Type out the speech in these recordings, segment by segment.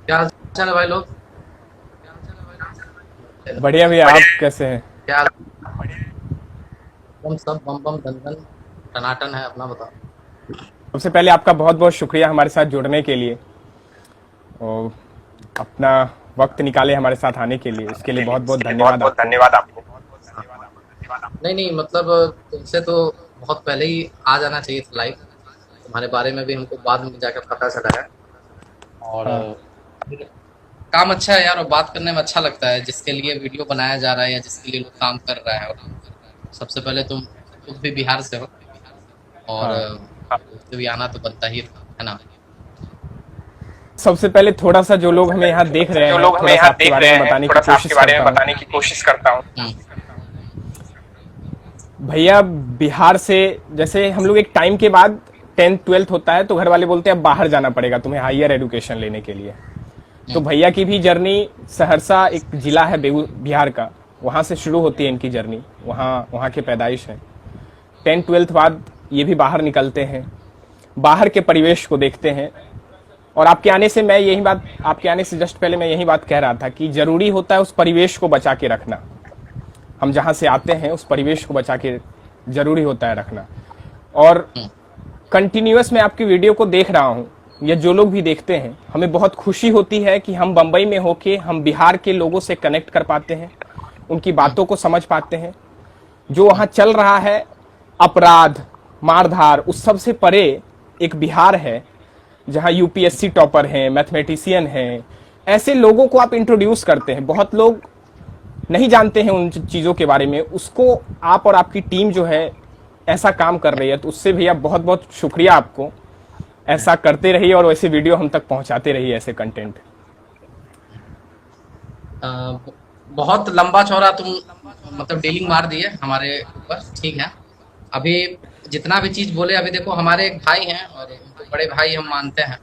क्या हाल चाल है भाई लोग। बढ़िया भैया, आप कैसे हैं? क्या हाल। हम सब बम बम धन धन टनाटन है, अपना बताओ। सबसे पहले आपका बहुत बहुत शुक्रिया हमारे साथ जुड़ने के लिए और अपना वक्त निकाले हमारे साथ आने के लिए, इसके लिए बहुत बहुत धन्यवाद आपको। नहीं नहीं, मतलब तुमसे तो बहुत पहले ही आ जाना चाहिए था लाइव। तुम्हारे बारे में भी हमको बाद में जाकर पता चला है। और हाँ, फिर काम अच्छा है यार, और बात करने में अच्छा लगता है जिसके लिए वीडियो बनाया जा रहा है या जिसके लिए लोग काम कर रहा है। और सबसे पहले तुम खुद भी बिहार से हो, और हाँ। मुझसे भी आना तो बनता ही है ना। सबसे पहले थोड़ा सा जो लोग हमें यहाँ देख रहे जो हैं, लोग हमें थोड़ा सा यहाँ आपके देख बारे रहे में हैं, बताने की थोड़ा सा आपके कोशिश बारे में करता हूँ। बताने की कोशिश करता हूँ। भैया, बिहार से जैसे हम लोग एक टाइम के बाद 10th 12th होता है तो घर वाले बोलते हैं अब बाहर जाना पड़ेगा तुम्हें हायर एजुकेशन लेने के लिए। तो हम्म, भैया की भी जर्नी सहरसा एक जिला है बिहार का, वहाँ से शुरू होती है इनकी जर्नी। वहाँ वहाँ के पैदाइश है। 10th 12th बाद ये भी बाहर निकलते हैं, बाहर के परिवेश को देखते हैं। और आपके आने से मैं यही बात, आपके आने से जस्ट पहले मैं यही बात कह रहा था कि जरूरी होता है उस परिवेश को बचा के रखना। हम जहाँ से आते हैं उस परिवेश को बचा के जरूरी होता है रखना। और हम्म, कंटिन्यूअस मैं आपकी वीडियो को देख रहा हूँ, या जो लोग भी देखते हैं, हमें बहुत खुशी होती है कि हम बंबई में होके हम बिहार के लोगों से कनेक्ट कर पाते हैं, उनकी हम्म, बातों को समझ पाते हैं। जो वहाँ चल रहा है, अपराध, मारधार, उस सब से परे एक बिहार है जहाँ यूपीएससी टॉपर हैं, मैथमेटिशियन हैं। ऐसे लोगों को आप इंट्रोड्यूस करते हैं। बहुत लोग नहीं जानते हैं उन चीज़ों के बारे में, उसको आप और आपकी टीम जो है ऐसा काम कर रही है, तो उससे भैया बहुत बहुत शुक्रिया आपको। ऐसा करते रहिए और वैसे वीडियो हम तक पहुंचाते रहिए, ऐसे कंटेंट। अ, बहुत लंबा चौड़ा तुम मतलब डीलिंग मार दिए हमारे ऊपर, ठीक है। अभी जितना भी चीज बोले, अभी देखो हमारे एक भाई हैं और उनको बड़े भाई हम मानते हैं।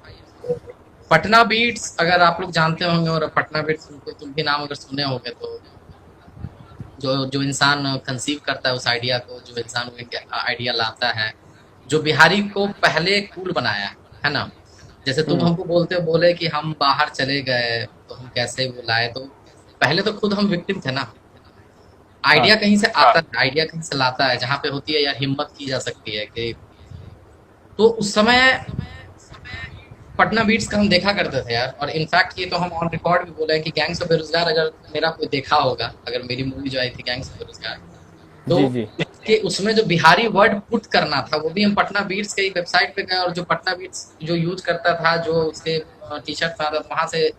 पटना बीट्स अगर आप लोग जानते होंगे, और पटना बीट्स तुम भी नाम अगर सुने होंगे, तो जो जो इंसान कंसीव करता है उस आइडिया को, जो इंसान वो आइडिया लाता है, जो बिहारी को पहले कूल बनाया है ना। जैसे तुम हम्म। हमको बोले कि हम बाहर चले गए तो हम कैसे वो लाए, तो पहले तो खुद हम विक्टिम थे ना। हाँ, आइडिया कहीं से आता है, आइडिया कहीं से लाता है, जहाँ पे होती है यार हिम्मत की जा सकती है कि। तो उस समय पटना बीट्स का हम देखा करते थे यार। और इनफैक्ट ये तो हम ऑन रिकॉर्ड भी बोले हैं कि गैंग्स ऑफ बेरोजगार अगर मेरा कोई देखा होगा, अगर मेरी मूवी जो आई थी गैंग्स ऑफ बेरोजगार, तो जी जी। उसके उसमें जो बिहारी वर्ड पुट करना था वो भी हम पटना बीट्स के वेबसाइट पे गए, और जो पटना बीट्स जो यूज करता था, जो उसके टी शर्ट था, वहां से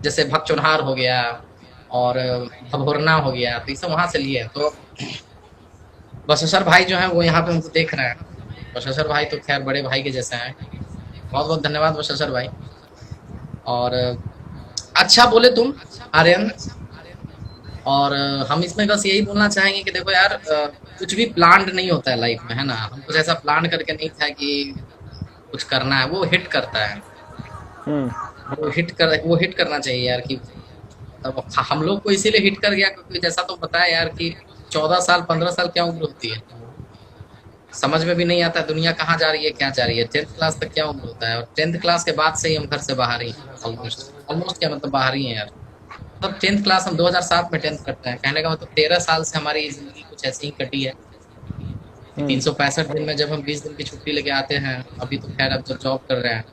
जैसे भगचोन्हार हो गया और भभोरना हो गया, तो ये सब वहां से लिए हैं। तो बशर भाई जो है वो यहाँ पे हमको देख रहे हैं। बशर भाई तो खैर बड़े भाई के जैसे हैं। बहुत बहुत धन्यवाद बशर भाई। और अच्छा बोले तुम, आर्यन। और हम इसमें बस यही बोलना चाहेंगे कि देखो यार, कुछ भी प्लान्ड नहीं होता है लाइफ में, है ना। हम कुछ ऐसा प्लान करके नहीं था कि कुछ करना है, वो हिट करता है। हम्म। वो हिट करना चाहिए यार कि। तब हम लोग को इसीलिए हिट कर गया क्योंकि जैसा तो बताया यार कि 14 साल 15 साल क्या उम्र होती है, समझ में भी नहीं आता दुनिया कहाँ जा रही है, क्या जा रही है। 10th क्लास तक क्या उम्र होता है, और 10th क्लास के बाद से ही हम घर से बाहर ही ऑलमोस्ट ऑलमोस्ट क्या मतलब बाहर ही है यार। तब 10th क्लास हम 2007 में 10th करते हैं, कहने का मतलब 13 साल से हमारी जिंदगी कुछ ऐसी ही कटी है कि हम्म। 365 दिन में जब हम 20 दिन की छुट्टी लेके आते हैं। अभी तो खैर अब जब जॉब कर रहे हैं,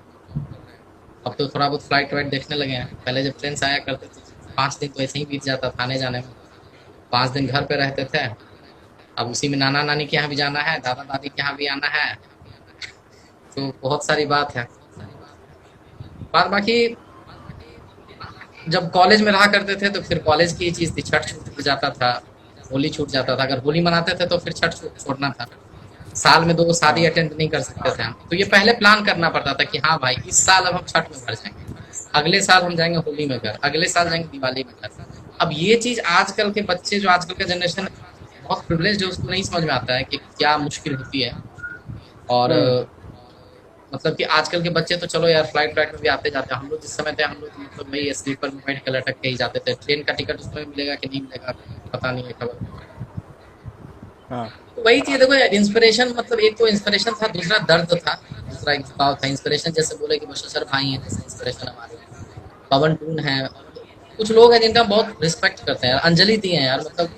अब तो थोड़ा बहुत फ्लाइट वाइट देखने लगे हैं। पहले जब ट्रेन से आया करते थे 5 दिन तो ऐसे ही बीत जाता था आने जाने में। 5 दिन घर पे रहते थे, अब उसी में नाना नानी के यहाँ भी जाना है, दादा दादी के यहाँ भी आना है। तो बहुत सारी बात है। बात बाकी जब कॉलेज में रहा करते थे तो फिर कॉलेज की चीज थी, छठ छूट जाता था, होली छूट जाता था। अगर होली मनाते थे तो फिर छठ छोड़ना था। साल में 2 शादी हाँ। अटेंड नहीं कर सकते थे हम, तो ये पहले प्लान करना पड़ता था कि हाँ भाई इस साल अब हम छठ में घर जाएंगे, अगले साल हम जाएंगे होली में घर, अगले साल जाएंगे दिवाली में घर। अब ये चीज आजकल के बच्चे, जो आजकल का जनरेशन बहुत प्रिविलेज है, उसको नहीं समझ में आता है कि क्या मुश्किल होती है। और हम्म। मतलब कि आजकल के बच्चे तो चलो यार फ्लाइट व्लाइट में भी आते जाते हैं। हम लोग जिस समय थे, हम लोग तो मतलब वही स्लीपर में बैठ के लटक के ही जाते थे। ट्रेन का टिकट उस समय मिलेगा कि नहीं मिलेगा पता नहीं है, खबर। हाँ। तो वही चीज देखो यार, इंस्पिरेशन मतलब एक तो इंस्पिरेशन था, दूसरा दर्द था, दूसरा एक झुकाव था। इंस्पिरेशन जैसे बोले कि बशर भाई हैं जैसे इंस्पिरेशन हमारे, पवन टून है, कुछ लोग हैं जिनका हम बहुत रिस्पेक्ट करते हैं यार। अंजलि दी है यार, मतलब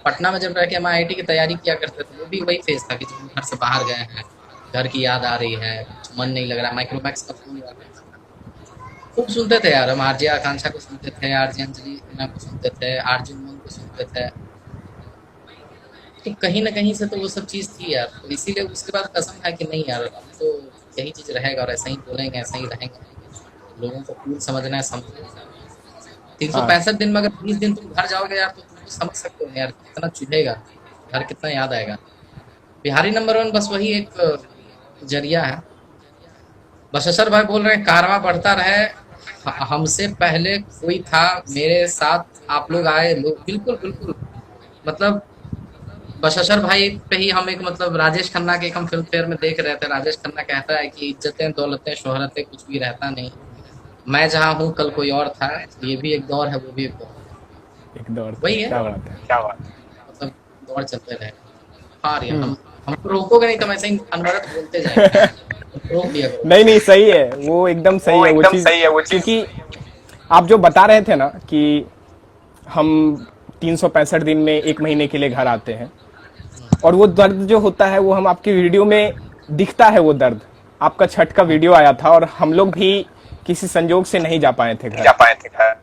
पटना में जब रह के हम आईआईटी की तैयारी किया करते थे, वो भी वही फेज था कि जब हम घर से बाहर गए हैं, घर की याद आ रही है, कुछ मन नहीं लग रहा, माइक्रोमैक्स का फोन खूब सुनते थे यार हम। आरजे आकांक्षा को सुनते थे, आरजे अंजलि को सुनते थे, आरजे उमंग को सुनते थे। तो कहीं ना कहीं से तो वो सब चीज़ थी यार, तो इसीलिए उसके बाद कसम है कि नहीं यार, अब तो यही चीज़ रहेगा और ऐसा ही बोलेंगे, ऐसा ही रहेंगे। लोगों को कूल समझना है, समझना। तीन सौ हाँ। पैंसठ दिन में अगर 20 दिन तुम घर जाओगे यार, तो तुम समझ सकते हो यार कितना चुभेगा, घर कितना याद आएगा। बिहारी नंबर वन बस वही एक जरिया है। बशर भाई बोल रहे हैं कारवां बढ़ता रहे, हमसे पहले कोई था, मेरे साथ आप लोग आए लोग। बिल्कुल बिल्कुल, मतलब बशर भाई पे ही हम एक, मतलब राजेश खन्ना के एक हम फिल्म फेयर में देख रहे थे। राजेश खन्ना कहता है कि इज्जतें दौलतें शोहरतें कुछ भी रहता नहीं, मैं जहाँ हूँ कल कोई और था, ये भी एक दौर है, वो भी एक दौर है। एक दौर था, वही है, क्या बात है, क्या बात है। मतलब दौर चलते रहे। हाँ यार, हम्म। हम रोकोगे नहीं तो हम ऐसे ही अनवरत बोलते जाएंगे, रोक दिया करो। नहीं नहीं, सही है, वो एकदम सही वो है वो एकदम चीज। सही है वो चीज। क्योंकि आप जो बता रहे थे ना कि हम 365 दिन में एक महीने के लिए घर आते हैं, और वो दर्द जो होता है वो हम आपकी वीडियो में दिखता है। वो दर्द आपका छठ का वीडियो आया था और हम लोग भी किसी संजोग से नहीं जा पाए थे घर। जा पाए थे घर।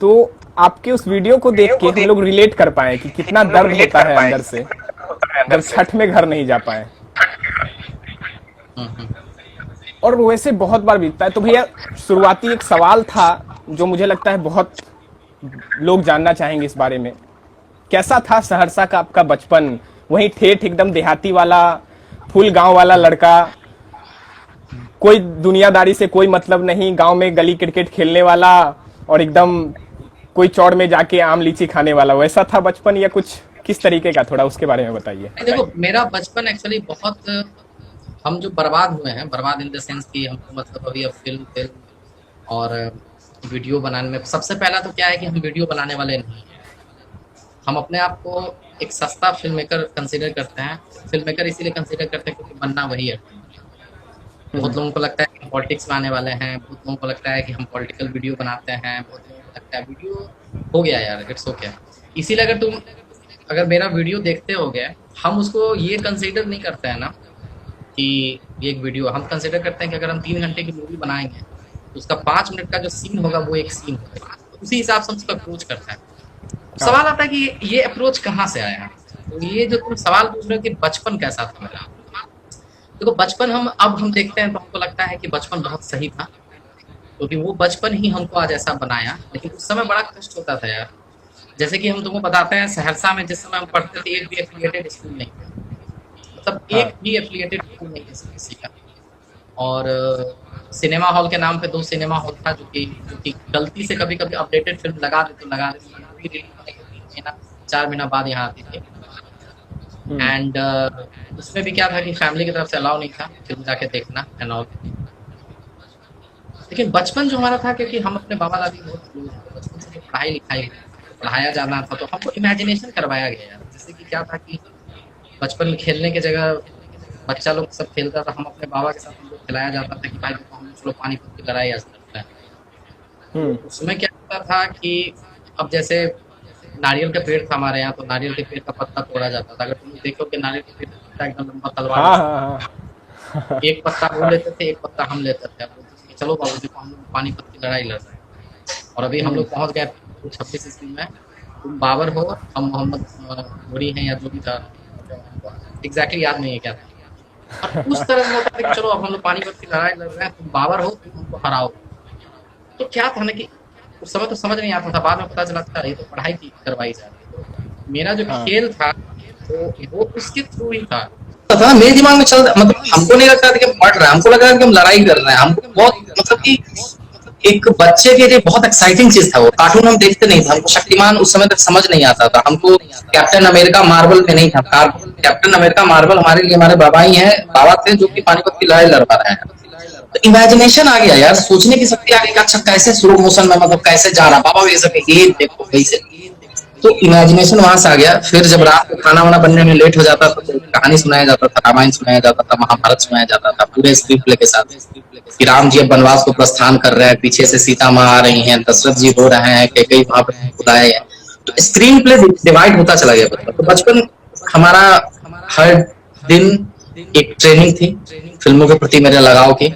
तो आपके उस वीडियो को देख के हम लोग रिलेट कर पाए कि कितना दर्द होता है अंदर से जब छठ में घर नहीं जा पाए। और वैसे बहुत बार बीतता है। तो भैया, शुरुआती एक सवाल था जो मुझे लगता है बहुत लोग जानना चाहेंगे इस बारे में। कैसा था सहरसा का आपका बचपन? वहीं ठेठ एकदम देहाती वाला, फुल गांव वाला लड़का, कोई दुनियादारी से कोई मतलब नहीं, गांव में गली क्रिकेट खेलने वाला, और एकदम कोई चौड़ में जाके आम लीची खाने वाला, वैसा था बचपन या कुछ किस तरीके का? थोड़ा उसके बारे में बताइए। देखो, मेरा बचपन एक्चुअली बहुत, हम जो बर्बाद हुए हैं, बर्बाद इन द सेंस कि हमको मतलब अभी अब फिल्म फिल्म और वीडियो बनाने में, सबसे पहला तो क्या है कि हम वीडियो बनाने वाले नहीं हैं। हम अपने आप को एक सस्ता फिल्म मेकर कंसिडर करते हैं। फिल्म मेकर इसीलिए कंसिडर करते हैं क्योंकि बनना वही है। बहुत लोगों को लगता है कि हम पॉलिटिक्स में आने वाले हैं, बहुत लोगों को लगता है कि हम पॉलिटिकल वीडियो बनाते हैं, बहुत लोगों को लगता है वीडियो हो गया यार, इट्स ओके। इसीलिए अगर मेरा वीडियो देखते हो गए, हम उसको ये कंसिडर नहीं करते हैं ना कि ये एक वीडियो, हम कंसिडर करते हैं कि अगर हम 3 घंटे की मूवी बनाएंगे तो उसका 5 मिनट का जो सीन होगा वो एक सीन होगा, तो उसी हिसाब से हम उसको अप्रोच करते हैं। सवाल आता है कि ये अप्रोच कहाँ से आया। तो ये जो तुम सवाल पूछ रहे हो कि बचपन कैसा था मेरा, देखो बचपन अब हम देखते हैं तो हमको लगता है कि बचपन बहुत सही था, क्योंकि वो बचपन ही हमको आज ऐसा बनाया। लेकिन उस समय बड़ा कष्ट होता था यार। जैसे कि हम तुमको बताते हैं, सहरसा में जिस समय हम पढ़ते थे, एक भी एफिलिएटेड स्कूल नहीं था, मतलब हाँ। एक भी एफिलिएटेड स्कूल नहीं था किसी का। और सिनेमा हॉल के नाम पे 2 सिनेमा हॉल था, जो कि गलती से कभी कभी अपडेटेड फिल्म लगा देते, मूवी रिलीज होने के 3 महीना 4 महीना बाद यहाँ आती थी। एंड उसमें भी क्या था कि फैमिली की तरफ से अलाउ नहीं था फिल्म जाके देखना एंड ऑल। लेकिन बचपन जो हमारा था, क्योंकि हम अपने बाबा दादी बहुत क्लोज थे, बचपन से जो पढ़ाई लिखाई पढ़ाया जाना था, तो हमको इमेजिनेशन करवाया गया यार। जैसे कि क्या था कि बचपन में खेलने की जगह बच्चा लोग सब खेलता था, हम अपने बाबा के साथ हमको खिलाया जाता था कि भाई देखो हम चलो पानीपत की लड़ाई आज करते हैं। उसमें क्या होता था कि अब जैसे नारियल का पेड़ था हमारे यहाँ, तो नारियल के पेड़ का पत्ता तोड़ा जाता था। अगर तुम देखो कि नारियल के पेड़ का पत्ता एकदम लंबा तलवार हाँ जैसा, हाँ हाँ। एक पत्ता वो लेते थे, एक पत्ता हम लेते थे। बोलते थे कि चलो बाबू देखो हम लोग पानीपत की लड़ाई लड़ रहे हैं। और अभी हम लोग पहुंच गए 26 ईस्वी में, तुम बाबर हो, हम मोहम्मद घोरी हैं या जो भी था, एग्जैक्टली याद नहीं है क्या था। और उस तरह से होता था कि चलो अब हम लोग पानीपत की लड़ाई लड़ रहे हैं, तुम बाबर हो, तुम हमको हराओ। तो क्या था ना कि उस समय तो समझ नहीं आता था, बाद में पता चला था ये तो पढ़ाई की करवाई जा रही है। तो मेरा जो हाँ। खेल था तो वो उसके थ्रू ही था। मेरे दिमाग में चल, मतलब हमको नहीं लगता था कि हम पढ़ रहे हैं, हमको लग रहा था कि हम लड़ाई कर रहे हैं। हमको बहुत, मतलब कि एक बच्चे के लिए बहुत एक्साइटिंग चीज था वो। कार्टून हम देखते नहीं थे, हमको शक्तिमान उस समय तक समझ नहीं आता था, हमको कैप्टन अमेरिका मार्वल में नहीं था। कैप्टन अमेरिका मार्वल हमारे लिए हमारे बाबा ही हैं, बाबा थे जो कि पानीपत की लड़ाई लड़ पा रहे हैं। तो इमेजिनेशन आ गया यार, सोचने की शक्ति आ गई। अच्छा कैसे स्लो मोशन में, मतलब कैसे जा रहा बाबा, ये सब ये देखो कैसे। तो इमेजिनेशन वहां से आ गया। फिर जब रात को खाना वाना बनने में लेट हो जाता था तो कहानी सुनाया जाता था, रामायण सुनाया जाता था, महाभारत सुनाया जाता था पूरे स्क्रिप्ट प्ले के साथ कि राम जी अब वनवास को प्रस्थान कर रहे हैं, पीछे से सीता माँ आ रही हैं, दशरथ जी रो रहे हैं, कैकेयी वहां पर खुदाए हैं। तो स्क्रीन प्ले डिवाइड होता चला गया बचपन। तो बचपन हमारा हर दिन एक ट्रेनिंग थी फिल्मों के प्रति मेरे लगाव की।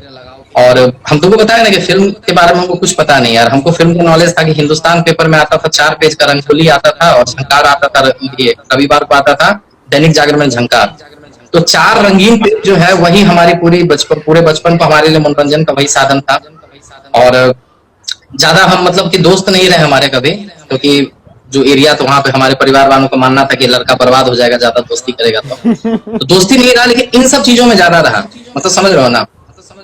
और हम तुमको बताया ना कि फिल्म के बारे में हमको कुछ पता नहीं यार। हमको फिल्म का नॉलेज था कि हिंदुस्तान पेपर में आता था 4 पेज का रंगोली आता था, और झंकार आता था, ये रविवार को आता था दैनिक जागरण में झंकार। तो 4 रंगीन पेज जो है वही हमारी पूरे बचपन को हमारे लिए मनोरंजन का वही साधन था। और ज्यादा हम मतलब कि दोस्त नहीं रहे हमारे कभी, क्योंकि जो एरिया था वहां पे हमारे परिवार वालों का मानना था कि लड़का बर्बाद हो जाएगा ज्यादा दोस्ती करेगा। तो दोस्ती नहीं रहा, लेकिन इन सब चीजों में ज्यादा रहा। मतलब समझ रहे हो ना।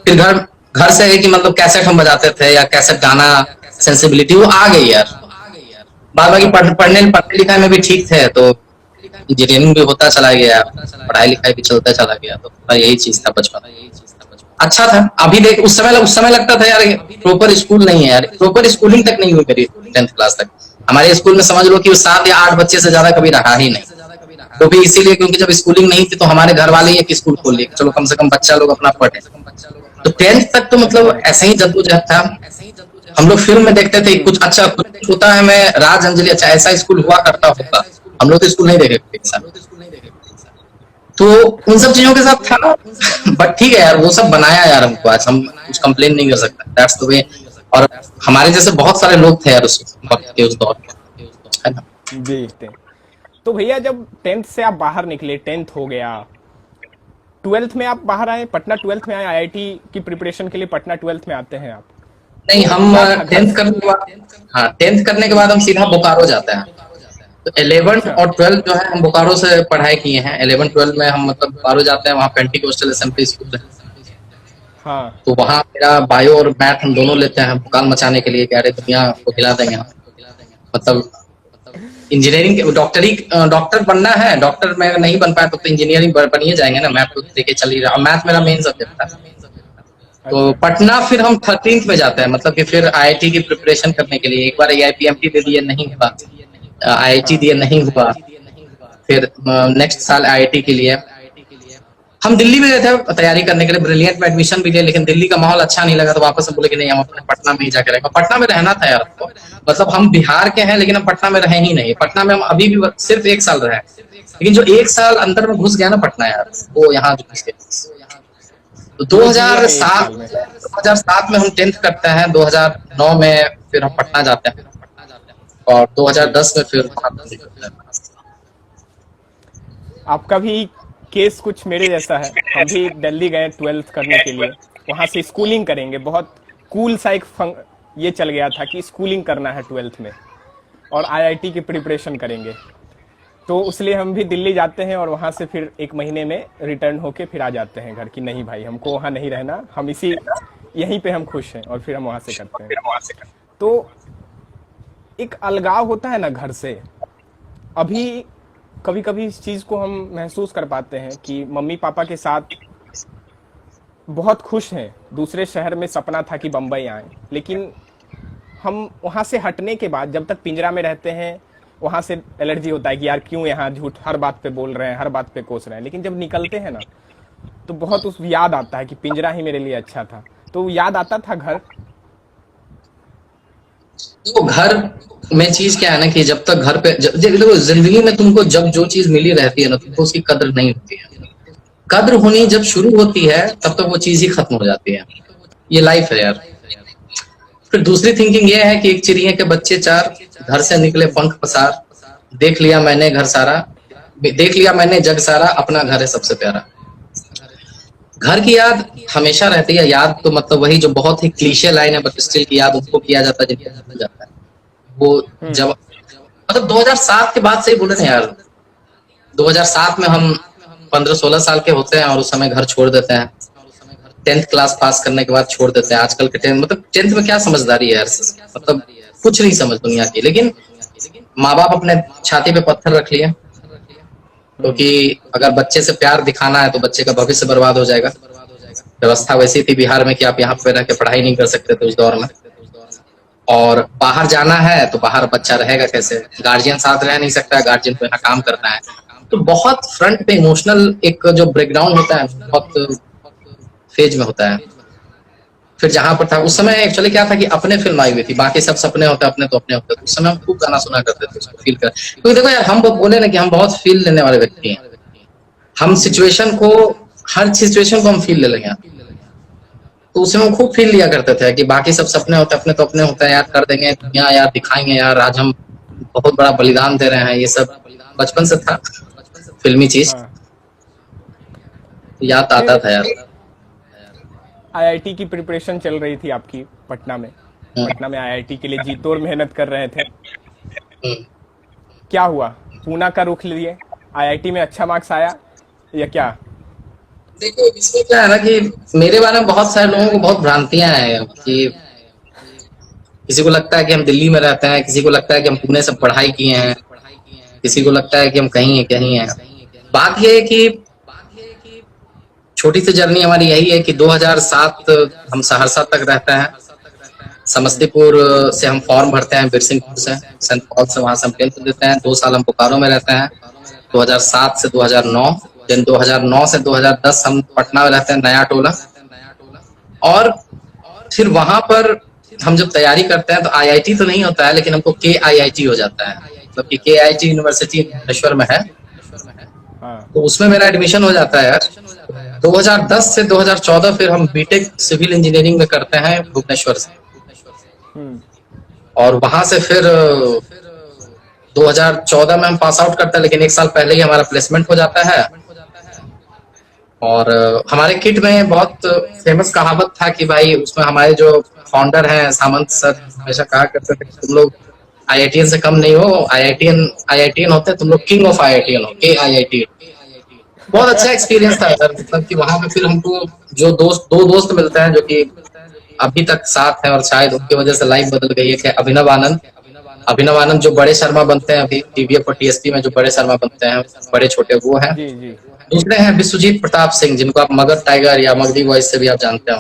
फिर घर घर से है कि मतलब कैसेट हम बजाते थे, या कैसेट गाना सेंसिबिलिटी वो आ गई यार। बाद बाकी पढ़ने लिखाई में भी ठीक थे, तो इंजीनियरिंग भी होता चला गया, पढ़ाई लिखाई भी चलता चला गया। तो यही चीज था बचपन। अच्छा था। अभी देख उस समय लगता था यार प्रॉपर स्कूल नहीं है यार, प्रॉपर स्कूलिंग तक नहीं हुई मेरी 10th क्लास तक। हमारे स्कूल में समझ लो कि 7 या 8 बच्चे से ज्यादा कभी रहा ही नहीं। वो भी इसीलिए क्योंकि जब स्कूलिंग नहीं थी तो हमारे घर वाले एक स्कूल खोल लिए, चलो कम से कम बच्चा लोग अपना पढ़े। तो 10th तक तो मतलब ऐसे ही जद्दोजहद था। हम लोग फिल्म में देखते थे कुछ अच्छा कुछ होता है, मैं राज अंजलि अच्छा ऐसा स्कूल हुआ करता होगा। हम लोग तो स्कूल नहीं देखे तो उन सब चीजों के साथ था। बट ठीक है यार, वो सब बनाया यार हमको, आज हम कुछ कंप्लेन नहीं कर सकते, दैट्स द वे। और हमारे जैसे बहुत सारे लोग थे यार उस वक्त के, उस दौर में, है ना। जी। तो भैया जब 10th से आप बाहर निकले, 10th हो गया, 12th में आप बाहर आए, पटना 12th में आए, आईआईटी की प्रिपरेशन के लिए पटना 12th में आते हैं आप। नहीं, हम क्या था घर 10th करने के बाद, हाँ 10th करने के बाद हम सीधा बोकारो जाते हैं। तो 11th अच्छा। और 12th जो है हम बोकारो से पढ़ाई किए हैं। 11th 12th में हम मतलब बोकारो जाते हैं, वहाँ पेंटिकोस्टल असेंबली स्कूल है। हाँ। तो वहाँ मेरा बायो और मैथ हम दोनों लेते हैं भुकाल मचाने के लिए, कह रहे दुनिया को हिला देंगे हम। मतलब इंजीनियरिंग डॉक्टर बनना है, डॉक्टर में नहीं बन पाया तो इंजीनियरिंग बनिए जाएंगे ना। मैथ तो लेके चल ही रहा, मैथ मेरा मेन सब्जेक्ट था। तो अच्छा। पटना फिर हम 13th में जाते हैं, मतलब कि फिर आईआईटी की प्रिपरेशन करने के लिए। एक बार एआईपीएमटी दे दिए, नहीं हुआ। आईआईटी हाँ। दिए, नहीं हुआ। फिर नेक्स्ट साल आईआईटी के लिए हम दिल्ली में गए थे तैयारी करने के लिए। ब्रिलियंट में एडमिशन भी लिया, लेकिन दिल्ली का माहौल अच्छा नहीं लगा, तो वापस हम बोले कि नहीं, हम अपने पटना में ही जाकर रहेंगे। पटना में रहना था यार हमको। मतलब हम बिहार के हैं लेकिन हम पटना में रहे ही नहीं। पटना में हम अभी भी सिर्फ 1 साल रहे, लेकिन जो 1 साल अंदर में घुस गया ना पटना यार, वो यहाँ घुस गया। तो वो जिए हैं एक 2007 साल में। 2007 में हम 10th करते हैं, 2009 में फिर हम पटना जाते हैं, और जी। 2010 में फिर वहाँ पे निकलते हैं। आपका भी केस कुछ मेरे जैसा है। हम भी दिल्ली गए 12th करने के लिए, वहाँ से स्कूलिंग करेंगे। बहुत कूल सा एक ये चल गया था कि स्कूलिंग करना है 12th में, और आईआईटी की प्रिपरेशन करेंगे। तो इसलिए हम भी दिल्ली जाते हैं, और वहाँ से फिर 1 महीने में रिटर्न होके फिर आ जाते हैं घर की। नहीं भाई, हमको वहाँ नहीं रहना, हम यहीं पे हम खुश हैं, और फिर हम वहाँ से करते हैं। तो एक अलगाव होता है ना घर से। अभी कभी कभी इस चीज़ को हम महसूस कर पाते हैं कि मम्मी पापा के साथ बहुत खुश हैं, दूसरे शहर में सपना था कि बम्बई आए, लेकिन हम वहाँ से हटने के बाद जब तक पिंजरा में रहते हैं वहाँ से एलर्जी होता है कि यार क्यों यहाँ झूठ हर बात पे बोल रहे हैं, हर बात पे कोस रहे हैं। लेकिन जब निकलते हैं ना तो बहुत उस याद आता है कि पिंजरा ही मेरे लिए अच्छा था। तो याद आता था घर। तो घर में चीज क्या है ना कि जब तक घर पे देखो, जिंदगी में तुमको जब जो चीज मिली रहती है ना, तुमको उसकी कद्र नहीं होती है। कद्र होनी जब शुरू होती है तब तक वो चीज ही खत्म हो जाती है। ये लाइफ है यार। फिर दूसरी थिंकिंग ये है कि एक चिड़िया के बच्चे 4, घर से निकले पंख पसार, देख लिया मैंने घर सारा, देख लिया मैंने जग सारा, अपना घर है सबसे प्यारा। घर की याद हमेशा रहती है। याद तो मतलब वही जो बहुत ही क्लीशे लाइन है, बट स्टिल की याद उनको किया जाता है जिनको भूल जाता है। वो जब मतलब 2007 के बाद से ही बोले ना यार, 2007 में हम 15-16 साल के होते हैं और उस समय घर छोड़ देते हैं। 10th क्लास पास करने के बाद छोड़ देते हैं। आजकल के 10th मतलब 10th में क्या समझदारी है यार, मतलब कुछ नहीं समझ दुनिया की। लेकिन माँ बाप अपने छाती पे पत्थर रख लिए, क्योंकि अगर बच्चे से प्यार दिखाना है तो बच्चे का भविष्य बर्बाद हो जाएगा। व्यवस्था वैसी थी बिहार में कि आप यहाँ पे रह के पढ़ाई नहीं कर सकते थे उस दौर में। और बाहर जाना है तो बाहर बच्चा रहेगा कैसे, गार्जियन साथ रह नहीं सकता है, गार्जियन को यहाँ काम करना है। तो बहुत फ्रंट पे इमोशनल एक जो ब्रेकडाउन होता है बहुत फेज में होता है। फिर जहां पर था उस समय एक्चुअली क्या था कि अपने फिल्म आई हुई थी, बाकी सब सपने होते अपने तो अपने होते, उस समय हम खूब गाना सुना करते थे, उसको फील कर, क्योंकि देखो यार हम बोले ना कि हम बहुत फील लेने वाले व्यक्ति हैं, हम सिचुएशन को, हर सिचुएशन को हम फील ले लेंगे, तो उसमें हम खूब फील लिया करते थे कि बाकी सब सपने होते अपने तो अपने होते हैं यार, कर देंगे दुनिया यार, दिखाएंगे यार आज हम बहुत बड़ा बलिदान दे रहे हैं, ये सब बचपन से था फिल्मी चीज, हाँ। याद आता फिर था यार। आईआईटी की प्रिपरेशन चल रही थी आपकी पटना में। हम्म, पटना में आईआईटी के लिए जी तोड़ मेहनत कर रहे थे। हम्म। क्या हुआ, पूना का रुख लिए, आईआईटी में अच्छा मार्क्स आया या क्या? देखो इसमें क्या है ना कि मेरे बारे में बहुत सारे लोगों को बहुत भ्रांतियां हैं कि किसी को लगता है कि हम दिल्ली में रहते हैं, किसी को लगता है कि हम पुणे से पढ़ाई किए हैं, किसी को लगता है कि हम कहीं है कहीं है। बात यह है कि छोटी सी जर्नी हमारी यही है कि 2007 हम सहरसा तक रहते हैं, हम्म। समस्तीपुर से हम फॉर्म भरते हैं, बिरसिंहपुर से सेंट पॉल से, वहां से हम 10th देते हैं, 2 साल हम बोकारो में रहते हैं 2007 से 2009, देन 2009 से 2010 हम पटना में रहते हैं नया टोला। और फिर वहां पर हम जब तैयारी करते हैं तो आईआईटी तो नहीं होता है, लेकिन हमको के आईआईटी हो जाता है, मतलब कि के आईआईटी यूनिवर्सिटी भुवनेश्वर में है, हाँ। तो उसमें मेरा एडमिशन हो जाता है यार। 2010 से 2014 फिर हम बीटेक सिविल इंजीनियरिंग में करते हैं भुवनेश्वर से, हम्म। और वहां से फिर 2014 में हम पास आउट करते हैं, लेकिन 1 साल पहले ही हमारा प्लेसमेंट हो जाता है। और हमारे किट में बहुत फेमस कहावत था कि भाई, उसमें हमारे जो फाउंडर हैं सामंत सर हमेशा कहा करते थे कि तुम लोग आईआईटीएन से कम नहीं हो, आईआईटीएन आईआईटीएन होते हैं, तुम लोग किंग ऑफ आईआईटीएन हो, के आईआईटी। बहुत अच्छा एक्सपीरियंस था यार, मतलब कि वहां पे फिर हमको जो दो दोस्त मिलते हैं जो कि अभी तक साथ हैं, और शायद उनकी वजह से लाइफ बदल गई है, कि अभिनव आनंद, अभिनव आनंद जो बड़े शर्मा बनते हैं अभी टीवीएफ और टीएसपी में, जो बड़े शर्मा बनते हैं बड़े छोटे, वो हैं। जी जी। दूसरे हैं विश्वजीत प्रताप सिंह, जिनको आप मगध टाइगर या मगधी वॉइस से भी आप जानते हो।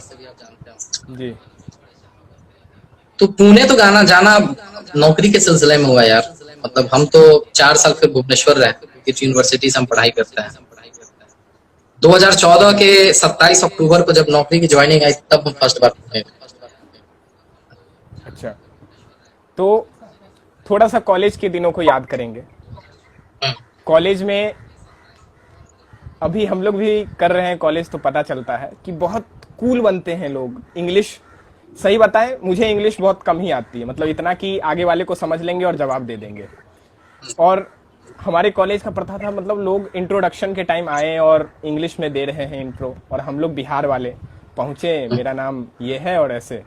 जी। तो पुणे तो गाना जाना नौकरी के सिलसिले में हुआ यार, मतलब हम तो 4 साल फिर भुवनेश्वर रहे, किस यूनिवर्सिटी से हम पढ़ाई करते हैं। 2014 के 27 अक्टूबर को जब नौकरी की ज्वाइनिंग आई, तब हम फर्स्ट बार पुणे गए। अच्छा, तो थोड़ा सा कॉलेज के दिनों को याद करेंगे। कॉलेज में अभी हम लोग भी कर रहे हैं कॉलेज, तो पता चलता है कि बहुत कूल बनते हैं लोग। इंग्लिश, सही बताएं मुझे इंग्लिश बहुत कम ही आती है, मतलब इतना कि आगे वाले को समझ लेंगे और जवाब दे देंगे। और हमारे कॉलेज का प्रथा था, मतलब लोग इंट्रोडक्शन के टाइम आए और इंग्लिश में दे रहे हैं इंट्रो, और हम लोग बिहार वाले पहुंचे, मेरा नाम ये है और ऐसे।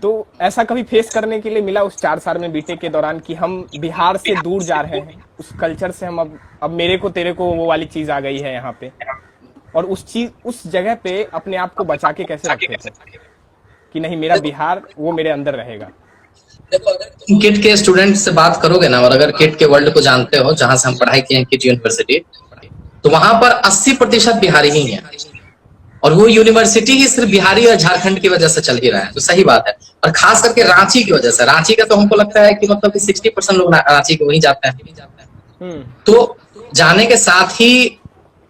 तो ऐसा कभी फेस करने के लिए मिला उस 4 साल में बीटेक के दौरान कि हम बिहार से दूर जा रहे हैं, उस कल्चर से हम अब मेरे को तेरे को वो वाली चीज आ गई है यहाँ पे, और उस जगह पे अपने आप को बचा के कैसे रखे थे कि नहीं मेरा बिहार वो मेरे अंदर रहेगा? देखो, अगर तुम किट के स्टूडेंट से बात करोगे ना, और अगर किट के वर्ल्ड को जानते हो जहां से हम पढ़ाई किए हैं, किट यूनिवर्सिटी, तो वहां पर 80% बिहारी ही है, और वो यूनिवर्सिटी ही सिर्फ बिहारी और झारखंड की वजह से चल ही रहा है, तो सही बात है। और खास करके रांची की वजह से, रांची का तो हमको लगता है कि मतलब 60% लोग रांची को वही जाते हैं। हम्म। तो जाने के साथ ही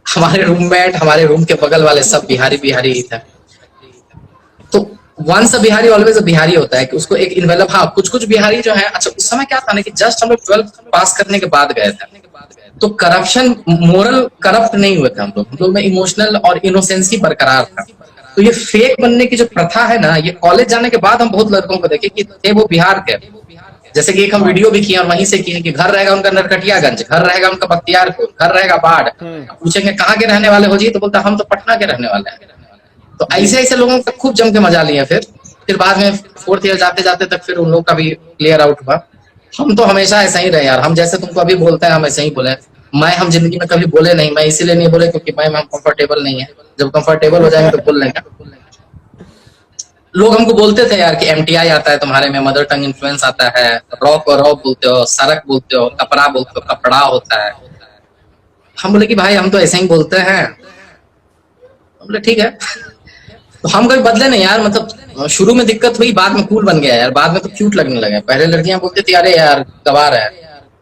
हमारे रूममेट, हमारे रूम के बगल वाले सब बिहारी बिहारी ही थे। तो once a Bihari always a Bihari होता है कि उसको एक इन्वेलप, हाँ कुछ कुछ बिहारी जो है, अच्छा उस समय क्या था ना कि जस्ट हम लोग 12th पास करने के बाद गए थे, तो करप्शन, मोरल करप्ट नहीं हुए थे हम लोग में इमोशनल और इनोसेंसी बरकरार था। तो ये फेक बनने की जो प्रथा है ना, ये कॉलेज जाने के बाद हम बहुत लड़कों को देखे कि थे वो बिहार के, जैसे कि एक हम हाँ। वीडियो भी किए और वहीं से किए कि घर रहेगा उनका नरकटियागंज, घर रहेगा उनका बख्तियारपुर, घर रहेगा बाढ़। पूछेंगे कहाँ के रहने वाले हो जी, तो बोलता हम तो पटना के रहने वाले हैं। तो जी। ऐसे ऐसे लोगों का खूब जम के मजा लिए। फिर बाद में 4th ईयर जाते जाते तक फिर उन लोगों का भी क्लियर आउट हुआ। हम तो हमेशा ऐसा ही रहे यार, हम जैसे तुमको अभी बोलते हैं हम ऐसे ही बोले। हम जिंदगी में कभी बोले नहीं, मैं इसीलिए नहीं बोले क्योंकि मैं हम कंफर्टेबल नहीं है, जब कंफर्टेबल हो जाएंगे तो बोल लेंगे। लोग हमको बोलते थे यार कि एमटीआई आता है तुम्हारे में, मदर टंग इन्फ्लुएंस आता है, रॉ को रॉ बोलते हो, सरक बोलते हो, कपड़ा बोलते हो, कपड़ा होता है। हम बोले कि भाई हम तो ऐसे ही बोलते हैं। हम बोले ठीक है। तो हम कभी बदले नहीं यार, मतलब शुरू में दिक्कत हुई, बाद में कूल बन गया यार, बाद में तो क्यूट लगने लगे। पहले लड़कियां बोलती थी अरे यार गवार है,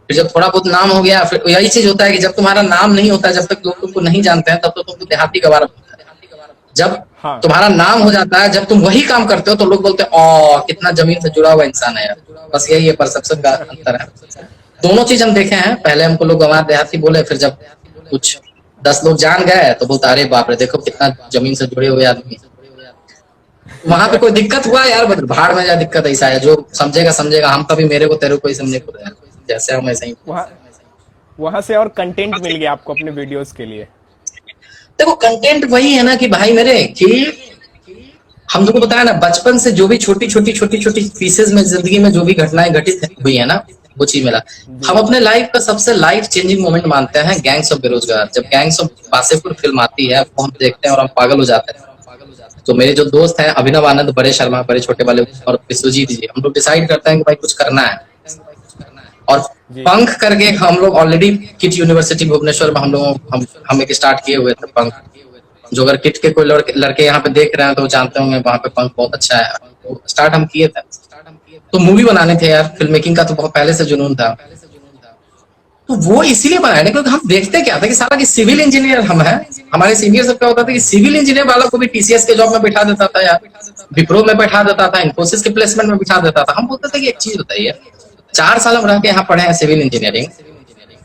फिर जब थोड़ा बहुत नाम हो गया, फिर यही चीज होता है कि जब तुम्हारा नाम नहीं होता, जब तक लोग तुमको नहीं जानते हैं, तब तो तुमको देहाती गवार बोलते हैं। जब हाँ तुम्हारा नाम हो जाता है, जब तुम वही काम करते हो, तो लोग बोलते हैं ओ कितना जमीन से जुड़ा हुआ इंसान है यार। बस यही है, परसेप्शन का अंतर है। दोनों चीज हम देखे हैं, पहले हमको लोग गंवार देहाती बोले, फिर जब कुछ 10 लोग जान गए तो बोलता अरे बाप रे देखो कितना जमीन से जुड़े हुए आदमी। वहां पे कोई दिक्कत हुआ यार, बट भाड़ में जा दिक्कत ऐसा है, जो समझेगा समझेगा, हम कभी मेरे को तेरे को कोई समझे को यार, जैसे हम ऐसे ही। वहाँ वहां से और कंटेंट मिल गया आपको अपने वीडियोस के लिए। देखो कंटेंट वही है ना कि भाई मेरे कि हम तुमको बताया ना, बचपन से जो भी छोटी छोटी छोटी छोटी पीसेज में जिंदगी में जो भी घटनाएं घटित हुई है ना, वो चीज मिला। हम अपने लाइफ का सबसे लाइफ चेंजिंग मोमेंट मानते हैं गैंग्स ऑफ बेरोजगार। जब गैंग्स ऑफ वासेपुर फिल्म आती है, वो हम देखते हैं और हम पागल हो जाते हैं। तो मेरे जो दोस्त हैं अभिनव आनंद, बड़े शर्मा, बड़े छोटे वाले, और विश्वजीत जी, हम लोग डिसाइड करते हैं कि भाई कुछ करना है। और जी पंख करके हम लोग ऑलरेडी किट यूनिवर्सिटी भुवनेश्वर में हम एक स्टार्ट किए हुए थे पंख। जो अगर किट के कोई लड़के यहाँ पे देख रहे हैं तो जानते होंगे, वहाँ पे पंख बहुत अच्छा है, तो स्टार्ट हम किए थे। तो मूवी बनाने थे यार, फिल्म मेकिंग का तो बहुत पहले से जुनून था। तो वो इसीलिए बनाया ना क्योंकि हम देखते क्या था कि सारा की सिविल इंजीनियर हम है। हमारे सीनियर सब क्या होता था कि सिविल इंजीनियर वालों को भी टीसीएस के जॉब में बिठा देता था यार, विप्रो में बैठा देता था, इन्फोसिस के प्लेसमेंट में बिठा देता था। हम बोलते थे कि एक चीज बताइए, 4 साल हम रह के यहाँ पढ़े हैं सिविल इंजीनियरिंग,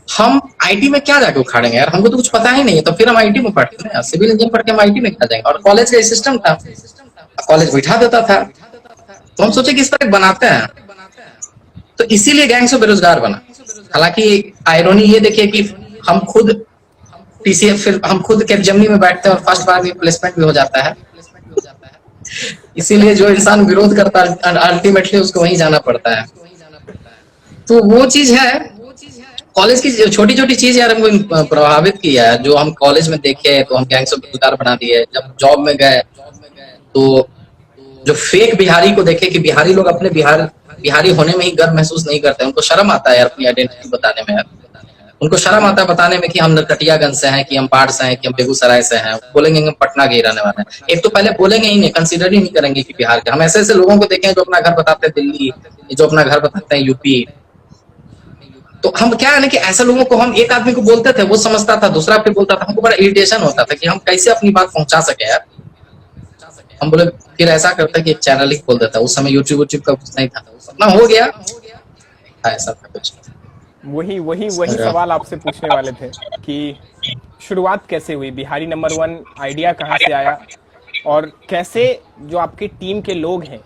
हम आईटी में क्या जाके उखाड़ेंगे यार, हमको तो कुछ पता ही नहीं है, तो फिर हम आईटी में पढ़ते हैं, सिविल इंजीनियर पढ़ के हम आईटी में क्या जाएंगे। और कॉलेज का सिस्टम था, कॉलेज बैठा देता था, तो हम सोचे कि इस पर बनाते हैं, तो इसीलिए गैंग्स ऑफ बेरोजगार बना। हालांकि आयरनी ये देखिए कि हम खुद टीसीएस, फिर हम खुद कैपजेमिनी में बैठते हैं और फर्स्ट बार में प्लेसमेंट भी हो जाता है। इसीलिए जो इंसान विरोध करता है अल्टीमेटली उसको वहीं जाना पड़ता है। तो वो चीज है, कॉलेज की छोटी छोटी चीज यार हमको प्रभावित की है, जो हम कॉलेज में देखे तो हम गैंग्स ऑफ बेरोजगार बना दिए। जब जॉब में गए तो जो फेक बिहारी को देखे कि बिहारी लोग अपने बिहारी होने में ही गर्व महसूस नहीं करते, उनको शर्म आता है यार अपनी आइडेंटिटी बताने में यार। उनको शर्म आता है बताने में कि हम नरकटियागंज से हैं, कि हम बाढ़ से हैं, कि हम बेगूसराय से हैं। बोलेंगे हम पटना के ही रहने वाले हैं, एक तो पहले बोलेंगे ही नहीं, कंसीडर ही नहीं करेंगे कि बिहार के। हम ऐसे ऐसे लोगों को देखें जो अपना घर बताते हैं दिल्ली, जो अपना घर बताते हैं यूपी। तो हम क्या है ना कि ऐसे लोगों को हम एक आदमी को बोलते थे, वो समझता था, दूसरा फिर बोलता था, हमको बड़ा इरिटेशन होता था कि हम कैसे अपनी बात पहुंचा सके यार। हम बोले फिर ऐसा करता कि एक चैनल ही खोल देता। उस समय यूट्यूब का कुछ नहीं था, अपना हो गया ऐसा था कुछ। वही वही वही सवाल आपसे पूछने वाले थे कि शुरुआत कैसे हुई, बिहारी नंबर 1 आइडिया कहाँ से आया, और कैसे जो आपके टीम के लोग हैं,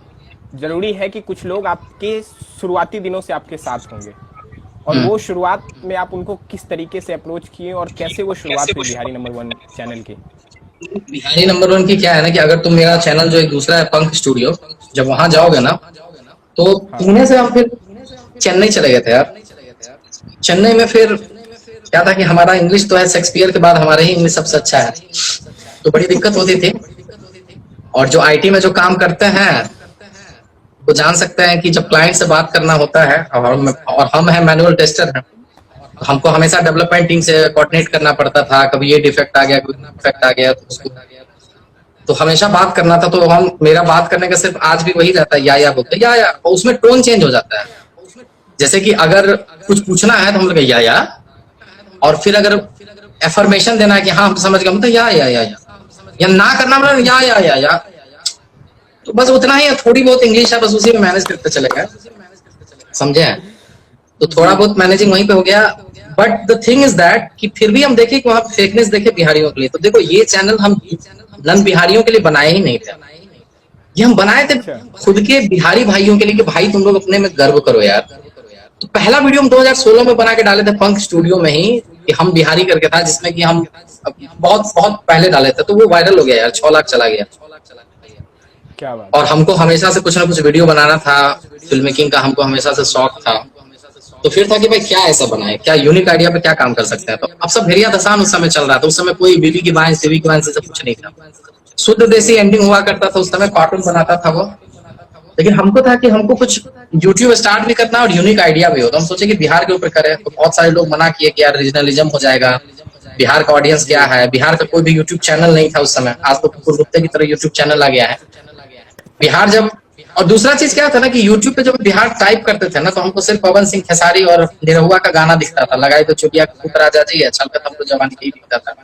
जरूरी है कि कुछ लोग आपके शुरुआती दिनों से आपके साथ होंगे, और वो शुरुआत में आप उनको किस तरीके से अप्रोच किए और कैसे वो शुरुआत हुई बिहारी नंबर 1 चैनल की। बिहारी नंबर 1 की क्या है ना कि अगर तुम मेरा चैनल जो एक दूसरा है पंख स्टूडियो, जब वहां जाओगे ना तो पुणे से हम फिर चेन्नई चले गए थे यार। चेन्नई में फिर क्या था कि हमारा इंग्लिश तो है शेक्सपियर के बाद हमारा ही इंग्लिश सबसे अच्छा है, तो बड़ी दिक्कत होती थी। और जो आईटी में जो काम करते हैं वो जान सकते हैं कि जब क्लाइंट से बात करना होता है, और हम है मैनुअल टेस्टर हैं, हमको हमेशा डेवलपमेंट टीम से कोऑर्डिनेट करना पड़ता था। कभी ये डिफेक्ट आ गया, कोई डिफेक्ट आ गया तो उसको तो हमेशा बात करना था। तो हम मेरा बात करने का सिर्फ आज भी वही रहता है, या बोलते या, और उसमें टोन चेंज हो जाता है। जैसे कि अगर कुछ पूछना है तो हम लोग या, और फिर अगर एफर्मेशन देना है कि हाँ हम समझ गए, मतलब या ना करना मतलब या। तो बस उतना ही है, थोड़ी बहुत इंग्लिश है, बस उसी में मैनेज करते चले गए, समझे। तो थोड़ा बहुत मैनेजिंग वहीं पे हो गया। But the thing is that कि फिर भी हम देखे कि वहां फेकनेस देखे बिहारियों के लिए। तो देखो ये चैनल हम नन बिहारियों के लिए बनाए ही नहीं थे, ये हम बनाए थे खुद के बिहारी भाइयों के लिए कि भाई तुम लोग अपने में गर्व करो यार। तो पहला वीडियो हम 2016 में बना के डाले थे पंख स्टूडियो में ही, कि हम बिहारी करके था, जिसमें कि हम बहुत बहुत पहले डाले थे। तो वो वायरल हो गया यार, 6 लाख चला गया। क्या बात। और हमको हमेशा से कुछ ना कुछ वीडियो बनाना था, फिल्म मेकिंग का हमको हमेशा से शौक था। तो फिर था कि भाई क्या ऐसा बनाए, क्या यूनिक आइडिया पे क्या काम कर सकते हैं। तो अब सब भेड़िया दसान उस समय चल रहा था। उस समय कोई बीबी की बाइंस सीवी की बाइंस से कुछ नहीं था, शुद्ध देसी एंडिंग हुआ करता था। उस समय कार्टून बनाता था वो। लेकिन हमको था कि हमको कुछ यूट्यूब स्टार्ट भी करना और यूनिक आइडिया भी हो। तो हम सोचे कि बिहार के ऊपर करें। तो बहुत सारे लोग मना किए कि यार रीजनलिज्म हो जाएगा, बिहार का ऑडियंस क्या है। बिहार का कोई भी यूट्यूब चैनल नहीं था उस समय, आज तो कुकुर कुत्ते की तरह यूट्यूब चैनल आ गया है। बिहार जब, और दूसरा चीज क्या था ना कि यूट्यूब पे जब बिहार टाइप करते थे ना, तो हमको सिर्फ पवन सिंह खेसारी और निरहुआ का गाना दिखता था, लगाई तो चुटिया कुकुर राजा जी है, छलकत हमको जवानी, यही दिखता था।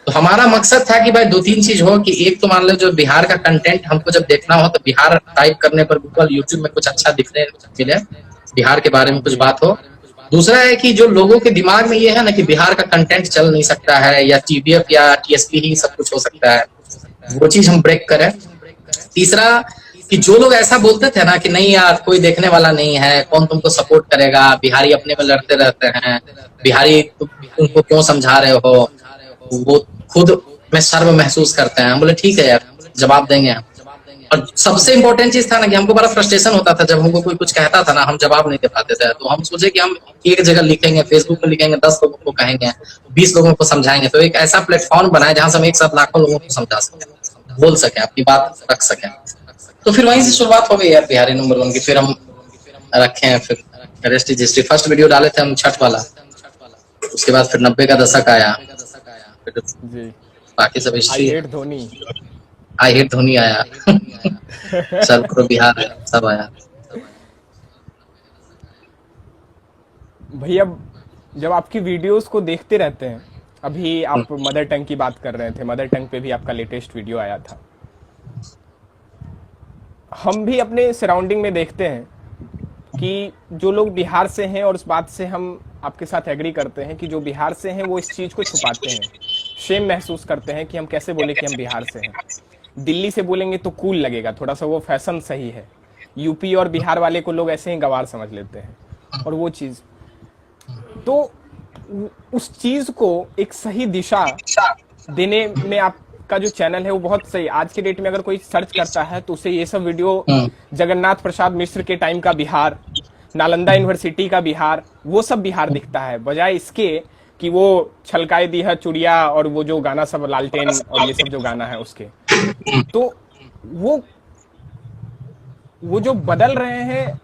तो हमारा मकसद था कि भाई दो तीन चीज हो, कि एक तो मान लो जो बिहार का कंटेंट हमको जब देखना हो तो बिहार टाइप करने पर गूगल यूट्यूब में कुछ अच्छा दिखने मिले, बिहार के बारे में कुछ बात हो। दूसरा है कि जो लोगों के दिमाग में ये है ना कि बिहार का कंटेंट चल नहीं सकता है, या टीडीएफ या टीएसपी ही सब कुछ हो सकता है, वो चीज हम ब्रेक करें। तीसरा कि जो लोग ऐसा बोलते थे ना कि नहीं यार कोई देखने वाला नहीं है, कौन तुमको सपोर्ट करेगा, बिहारी अपने में लड़ते रहते हैं, बिहारी तुमको क्यों समझा रहे हो, वो खुद में शर्म महसूस करते हैं। हम बोले ठीक है यार, जवाब देंगे हम। और सबसे इम्पोर्टेंट चीज था ना कि हमको बड़ा फ्रस्ट्रेशन होता था जब हमको कोई कुछ कहता था ना, हम जवाब नहीं दे पाते थे। तो हम सोचे कि हम एक जगह लिखेंगे, फेसबुक पे लिखेंगे, 10 लोगों को कहेंगे, 20 लोगों को समझाएंगे, तो एक ऐसा प्लेटफॉर्म बनाए जहां से हम एक साथ लाखों लोगों को समझा सके, बोल सके, अपनी बात रख सके। तो फिर वहीं से शुरुआत हो गई यार बिहारी नंबर 1 की। फिर हम रखे हैं, फिर rest is history. First video डाले थे हम छठ वाला, उसके बाद फिर 90 का दशक आया, फिर जी। बाकी सब आई history. Hate Dhoni. I hate Dhoni आया सर्व करो बिहार आया, सब आया। भैया जब आपकी वीडियोस को देखते रहते हैं, अभी आप मदर टंग की बात कर रहे थे, मदर टंग पे भी आपका लेटेस्ट वीडियो आया था। हम भी अपने सराउंडिंग में देखते हैं कि जो लोग बिहार से हैं, और उस बात से हम आपके साथ एग्री करते हैं कि जो बिहार से हैं वो इस चीज़ को छुपाते हैं, शेम महसूस करते हैं कि हम कैसे बोले कि हम बिहार से हैं। दिल्ली से बोलेंगे तो कूल लगेगा, थोड़ा सा वो फैशन सही है। यूपी और बिहार वाले को लोग ऐसे ही गवार समझ लेते हैं। और वो चीज़ तो उस चीज़ को एक सही दिशा देने में आपका जो चैनल है वो बहुत सही। आज के डेट में अगर कोई सर्च करता है तो उसे ये सब वीडियो, जगन्नाथ प्रसाद मिश्र के टाइम का बिहार, नालंदा यूनिवर्सिटी का बिहार, वो सब बिहार दिखता है, बजाय इसके कि वो छलकाए दी है चुड़िया और वो जो गाना सब लालटेन और ये सब जो गाना है उसके। तो वो जो बदल रहे हैं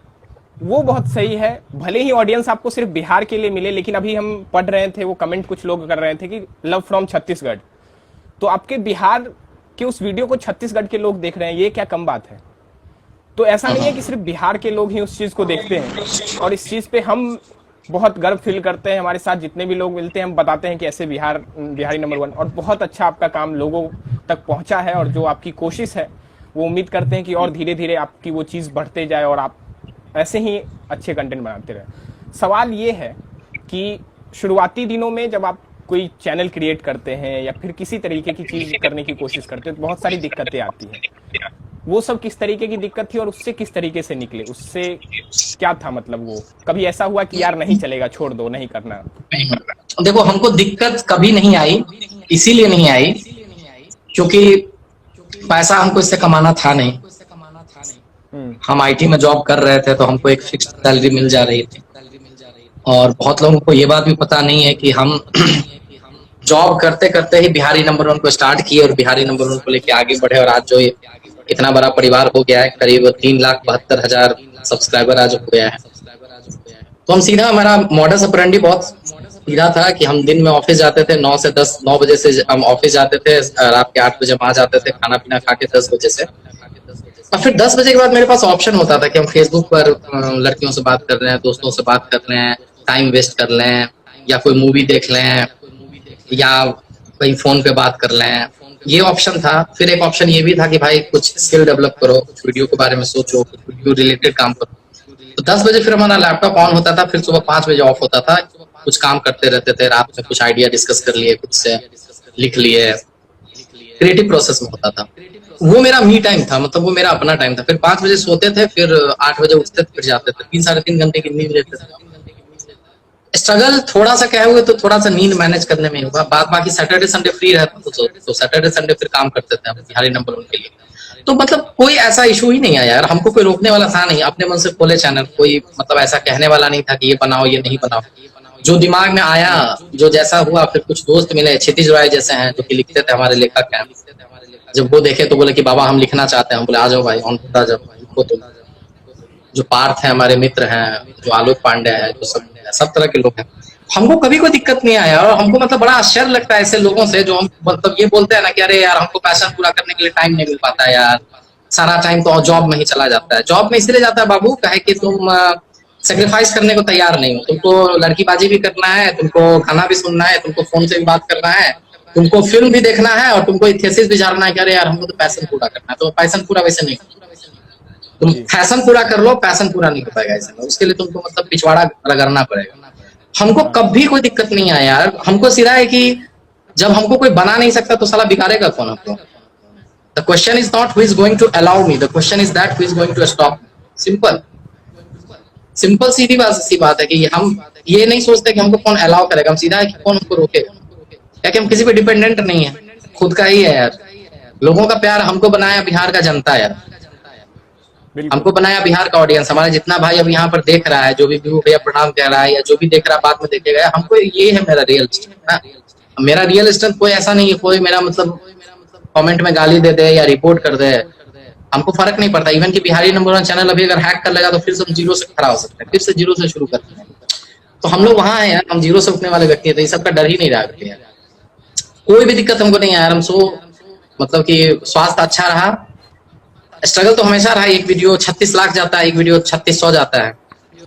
वो बहुत सही है। भले ही ऑडियंस आपको सिर्फ बिहार के लिए मिले, लेकिन अभी हम पढ़ रहे थे वो कमेंट कुछ लोग कर रहे थे कि लव फ्रॉम छत्तीसगढ़, तो आपके बिहार के उस वीडियो को छत्तीसगढ़ के लोग देख रहे हैं, ये क्या कम बात है। तो ऐसा नहीं है कि सिर्फ बिहार के लोग ही उस चीज को देखते हैं, और इस चीज पे हम बहुत गर्व फील करते हैं। हमारे साथ जितने भी लोग मिलते हैं हम बताते हैं कि ऐसे बिहारी नंबर 1, और बहुत अच्छा आपका काम लोगों तक पहुंचा है। और जो आपकी कोशिश है वो उम्मीद करते हैं कि और धीरे धीरे आपकी वो चीज़ बढ़ते जाए और आप ऐसे ही अच्छे कंटेंट बनाते रहे। सवाल ये है कि शुरुआती दिनों में जब आप कोई चैनल क्रिएट करते हैं या फिर किसी तरीके की चीज़ करने की कोशिश करते हैं तो बहुत सारी दिक्कतें आती हैं। वो सब किस तरीके की दिक्कत थी और उससे किस तरीके से निकले, उससे क्या था, मतलब वो कभी ऐसा हुआ कि यार नहीं चलेगा, छोड़ दो, नहीं करना? देखो हमको दिक्कत कभी नहीं आई, इसीलिए नहीं आई क्योंकि पैसा हमको इससे कमाना था नहीं। हम आईटी में जॉब कर रहे थे तो हमको एक फिक्स सैलरी मिल जा रही थी, और बहुत लोगों को ये बात भी पता नहीं है कि हम जॉब करते करते ही बिहारी नंबर 1 को स्टार्ट किए और बिहारी नंबर 1 को लेके आगे बढ़े, और आज जो इतना बड़ा परिवार हो गया है, करीब 3,72,000 सब्सक्राइबर आज हो गया है। तो हम सीधा, हमारा मॉडस ऑपरेंडी बहुत सीधा था कि हम दिन में ऑफिस जाते थे 9 से 10, 9 बजे से हम ऑफिस जाते थे, रात के 8 बजे आ जाते थे, खाना पीना खा के 10 बजे से। और फिर 10 बजे के बाद मेरे पास ऑप्शन होता था कि हम फेसबुक पर लड़कियों से बात कर रहे हैं, दोस्तों से बात कर रहे हैं, टाइम वेस्ट कर लें, या कोई मूवी देख लें, या कहीं फोन पे बात कर लें, ये ऑप्शन था। फिर एक ऑप्शन ये भी था कि भाई कुछ स्किल डेवलप करो, कुछ वीडियो के बारे में सोचो, कुछ वीडियो रिलेटेड काम करो। तो 10 बजे फिर हमारा लैपटॉप ऑन होता था, फिर सुबह 5 बजे ऑफ होता था, कुछ काम करते रहते थे, रात में कुछ आइडिया डिस्कस कर लिए, कुछ से लिख लिए, क्रिएटिव प्रोसेस में होता था। वो मेरा मी टाइम था, मतलब वो मेरा अपना टाइम था। फिर 5 बजे सोते थे, फिर 8 बजे उठते थे, फिर जाते थे, 3-3.5 घंटे की नींद लेते थे। स्ट्रगल थोड़ा सा क्या हुआ, तो थोड़ा सा नींद मैनेज करने में हुआ, बाद बाकी सैटरडे संडे फ्री रहता तो सैटरडे संडे फिर काम करते थे हम बिहारी नंबर 1 के लिए। तो मतलब कोई ऐसा इशू ही नहीं आया यार, हमको कोई रोकने वाला था नहीं, अपने मन से खोले चैनल, कोई मतलब ऐसा कहने वाला नहीं था कि ये बनाओ ये नहीं बनाओ। जो दिमाग में आया, जो जैसा हुआ, फिर कुछ दोस्त मिले, क्षितिज राय जैसे हैं जो कि लिखते थे, हमारे लेखक हैं, जब वो देखे तो बोले कि बाबा हम लिखना चाहते हैं। हम बोले आ जाओ भाई, ऑन होता जब लिखो। तो जो पार्थ है हमारे मित्र हैं, जो आलोक पांडे हैं, जो सब तरह के लोग हैं, हमको कभी कोई दिक्कत नहीं आया, और हमको मतलब बड़ा आश्चर्य लगता है ऐसे लोगों से जो हम मतलब ये बोलते हैं ना कि अरे यार हमको पैशन पूरा करने के लिए टाइम नहीं मिल पाता है यार, सारा टाइम तो जॉब में ही चला जाता है। जॉब में इसलिए जाता है बाबू, कहे कि तुम सेक्रीफाइस करने को तैयार नहीं हो, तुमको लड़कीबाजी भी करना है, तुमको गाना भी सुनना है, तुमको फोन से भी बात करना है, तुमको फिल्म भी देखना है, और तुमको थीसिस भी झाड़ना है कि अरे यार हमको तो पैशन पूरा करना है। तो पैशन पूरा वैसे नहीं, तुम जी फैशन पूरा कर लो, पैशन पूरा नहीं हो पाएगा ऐसे में, उसके लिए तुमको मतलब पिछवाड़ा रगड़ना पड़ेगा। हमको हाँ कभी कोई दिक्कत नहीं आया यार, हमको सिरा है कि जब हमको कोई बना नहीं सकता तो साला बिगाड़ेगा कौन हमको। The question is not who is going to allow me, the question is that who is going to stop me. Simple simple सी बात है कि हम ये नहीं सोचते कि हमको कौन अलाउ करेगा, हम सीधा है कि कौन हमको रोकेगा, क्या कि हम किसी पे डिपेंडेंट नहीं है, खुद का ही है यार। लोगों का प्यार हमको बनाया बिहार का जनता यार, बिल्कुल। हमको बनाया बिहार का ऑडियंस, हमारा जितना भाई अब यहाँ पर देख रहा है, जो भी व्यू भैया प्रणाम कह रहा है या जो भी देख रहा है बाद में देखेगा, हमको ये है मेरा रियल स्ट्रेंथ ना। मेरा रियल स्ट्रेंथ कोई ऐसा नहीं है कोई मेरा मतलब कमेंट में गाली दे दे या रिपोर्ट कर दे, हमको फर्क नहीं पड़ता। इवन कि बिहारी नंबर 1 चैनल अभी अगर हैक कर लेगा तो फिर से हम जीरो से खड़ा हो सकते हैं, फिर से जीरो से शुरू करते हैं। तो हम लोग वहां है यार, हम जीरो से उठने वाले व्यक्ति है, तो ये सब का डर ही नहीं रखते यार। कोई भी दिक्कत हमको नहीं आया, हम सो मतलब कि स्वास्थ्य अच्छा रहा। स्ट्रगल तो हमेशा रहा, एक वीडियो 36 लाख जाता है, एक वीडियो 3600 जाता है,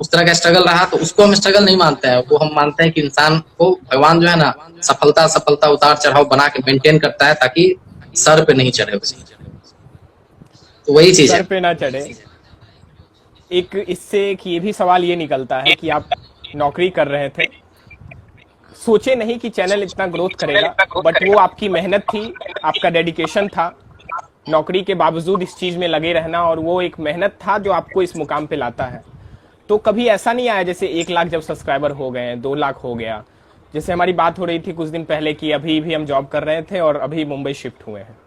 उस तरह का स्ट्रगल रहा। तो उसको हम स्ट्रगल नहीं मानते हैं, वो हम मानते हैं कि इंसान को भगवान जो है ना सफलता सफलता उतार चढ़ाव बना के मेंटेन करता है ताकि सर पे नहीं चढ़े उसके। तो वही चीज सर है। पे ना चढ़े। एक इससे एक ये भी सवाल ये निकलता है कि आप नौकरी कर रहे थे, सोचे नहीं कि चैनल इतना ग्रोथ करेगा, बट वो आपकी मेहनत थी, आपका डेडिकेशन था, नौकरी के बावजूद इस चीज में लगे रहना, और वो एक मेहनत था जो आपको इस मुकाम पे लाता है। तो कभी ऐसा नहीं आया जैसे 1 लाख जब सब्सक्राइबर हो गए, 2 लाख हो गया, जैसे हमारी बात हो रही थी कुछ दिन पहले कि अभी भी हम जॉब कर रहे थे और अभी मुंबई शिफ्ट हुए हैं,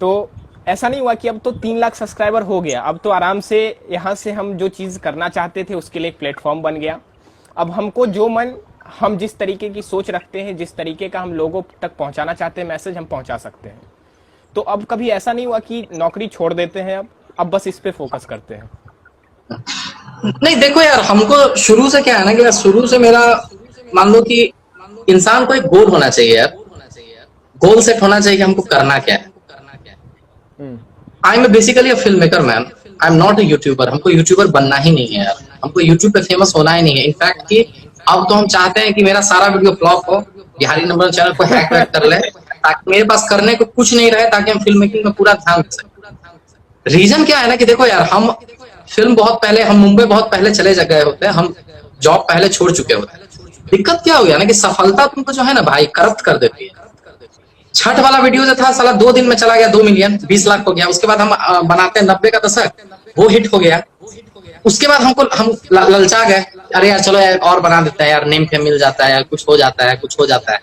तो ऐसा नहीं हुआ कि अब तो 3 लाख सब्सक्राइबर हो गया, अब तो आराम से यहाँ से हम जो चीज़ करना चाहते थे उसके लिए एक प्लेटफॉर्म बन गया, अब हमको जो मन, हम जिस तरीके की सोच रखते हैं, जिस तरीके का हम लोगों तक पहुंचाना चाहते हैं मैसेज, हम पहुंचा सकते हैं। तो अब कभी ऐसा नहीं हुआ कि नौकरी छोड़ देते हैं, अब बस इस पे फोकस करते हैं? नहीं देखो यार, हमको शुरू से क्या है ना कि शुरू से मेरा मान लो कि इंसान को एक गोल होना चाहिए यार, गोल सेट होना चाहिए कि हमको करना क्या है। I am basically a film maker man, I am not a YouTuber. हमको यूट्यूबर बनना ही नहीं है यार, हमको यूट्यूब पे फेमस होना ही नहीं है। इनफैक्ट कि अब तो हम चाहते हैं कि मेरा सारा वीडियो फ्लॉप हो, बिहारी नंबर चैनल को हैक वैक कर ले, ताकि मेरे पास करने को कुछ नहीं रहे, ताकि हम फिल्म मेकिंग में पूरा ध्यान दे सकें। रीजन क्या है ना कि देखो यार, हम फिल्म बहुत पहले, हम मुंबई बहुत पहले चले गए होते हैं, हम जॉब पहले छोड़ चुके होते हैं। दिक्कत क्या हो गया ना कि सफलता तुमको जो है ना भाई करप्ट कर देती है। छठ वाला वीडियो जो था साला 2 दिन में चला गया 2 मिलियन, 20 लाख हो गया। उसके बाद हम बनाते हैं 90 का दशक, वो हिट हो गया। उसके बाद हम ललचा गए, अरे यार चलो यार और बना देते हैं यार, नेम फेम मिल जाता है यार, कुछ हो जाता है, कुछ हो जाता है।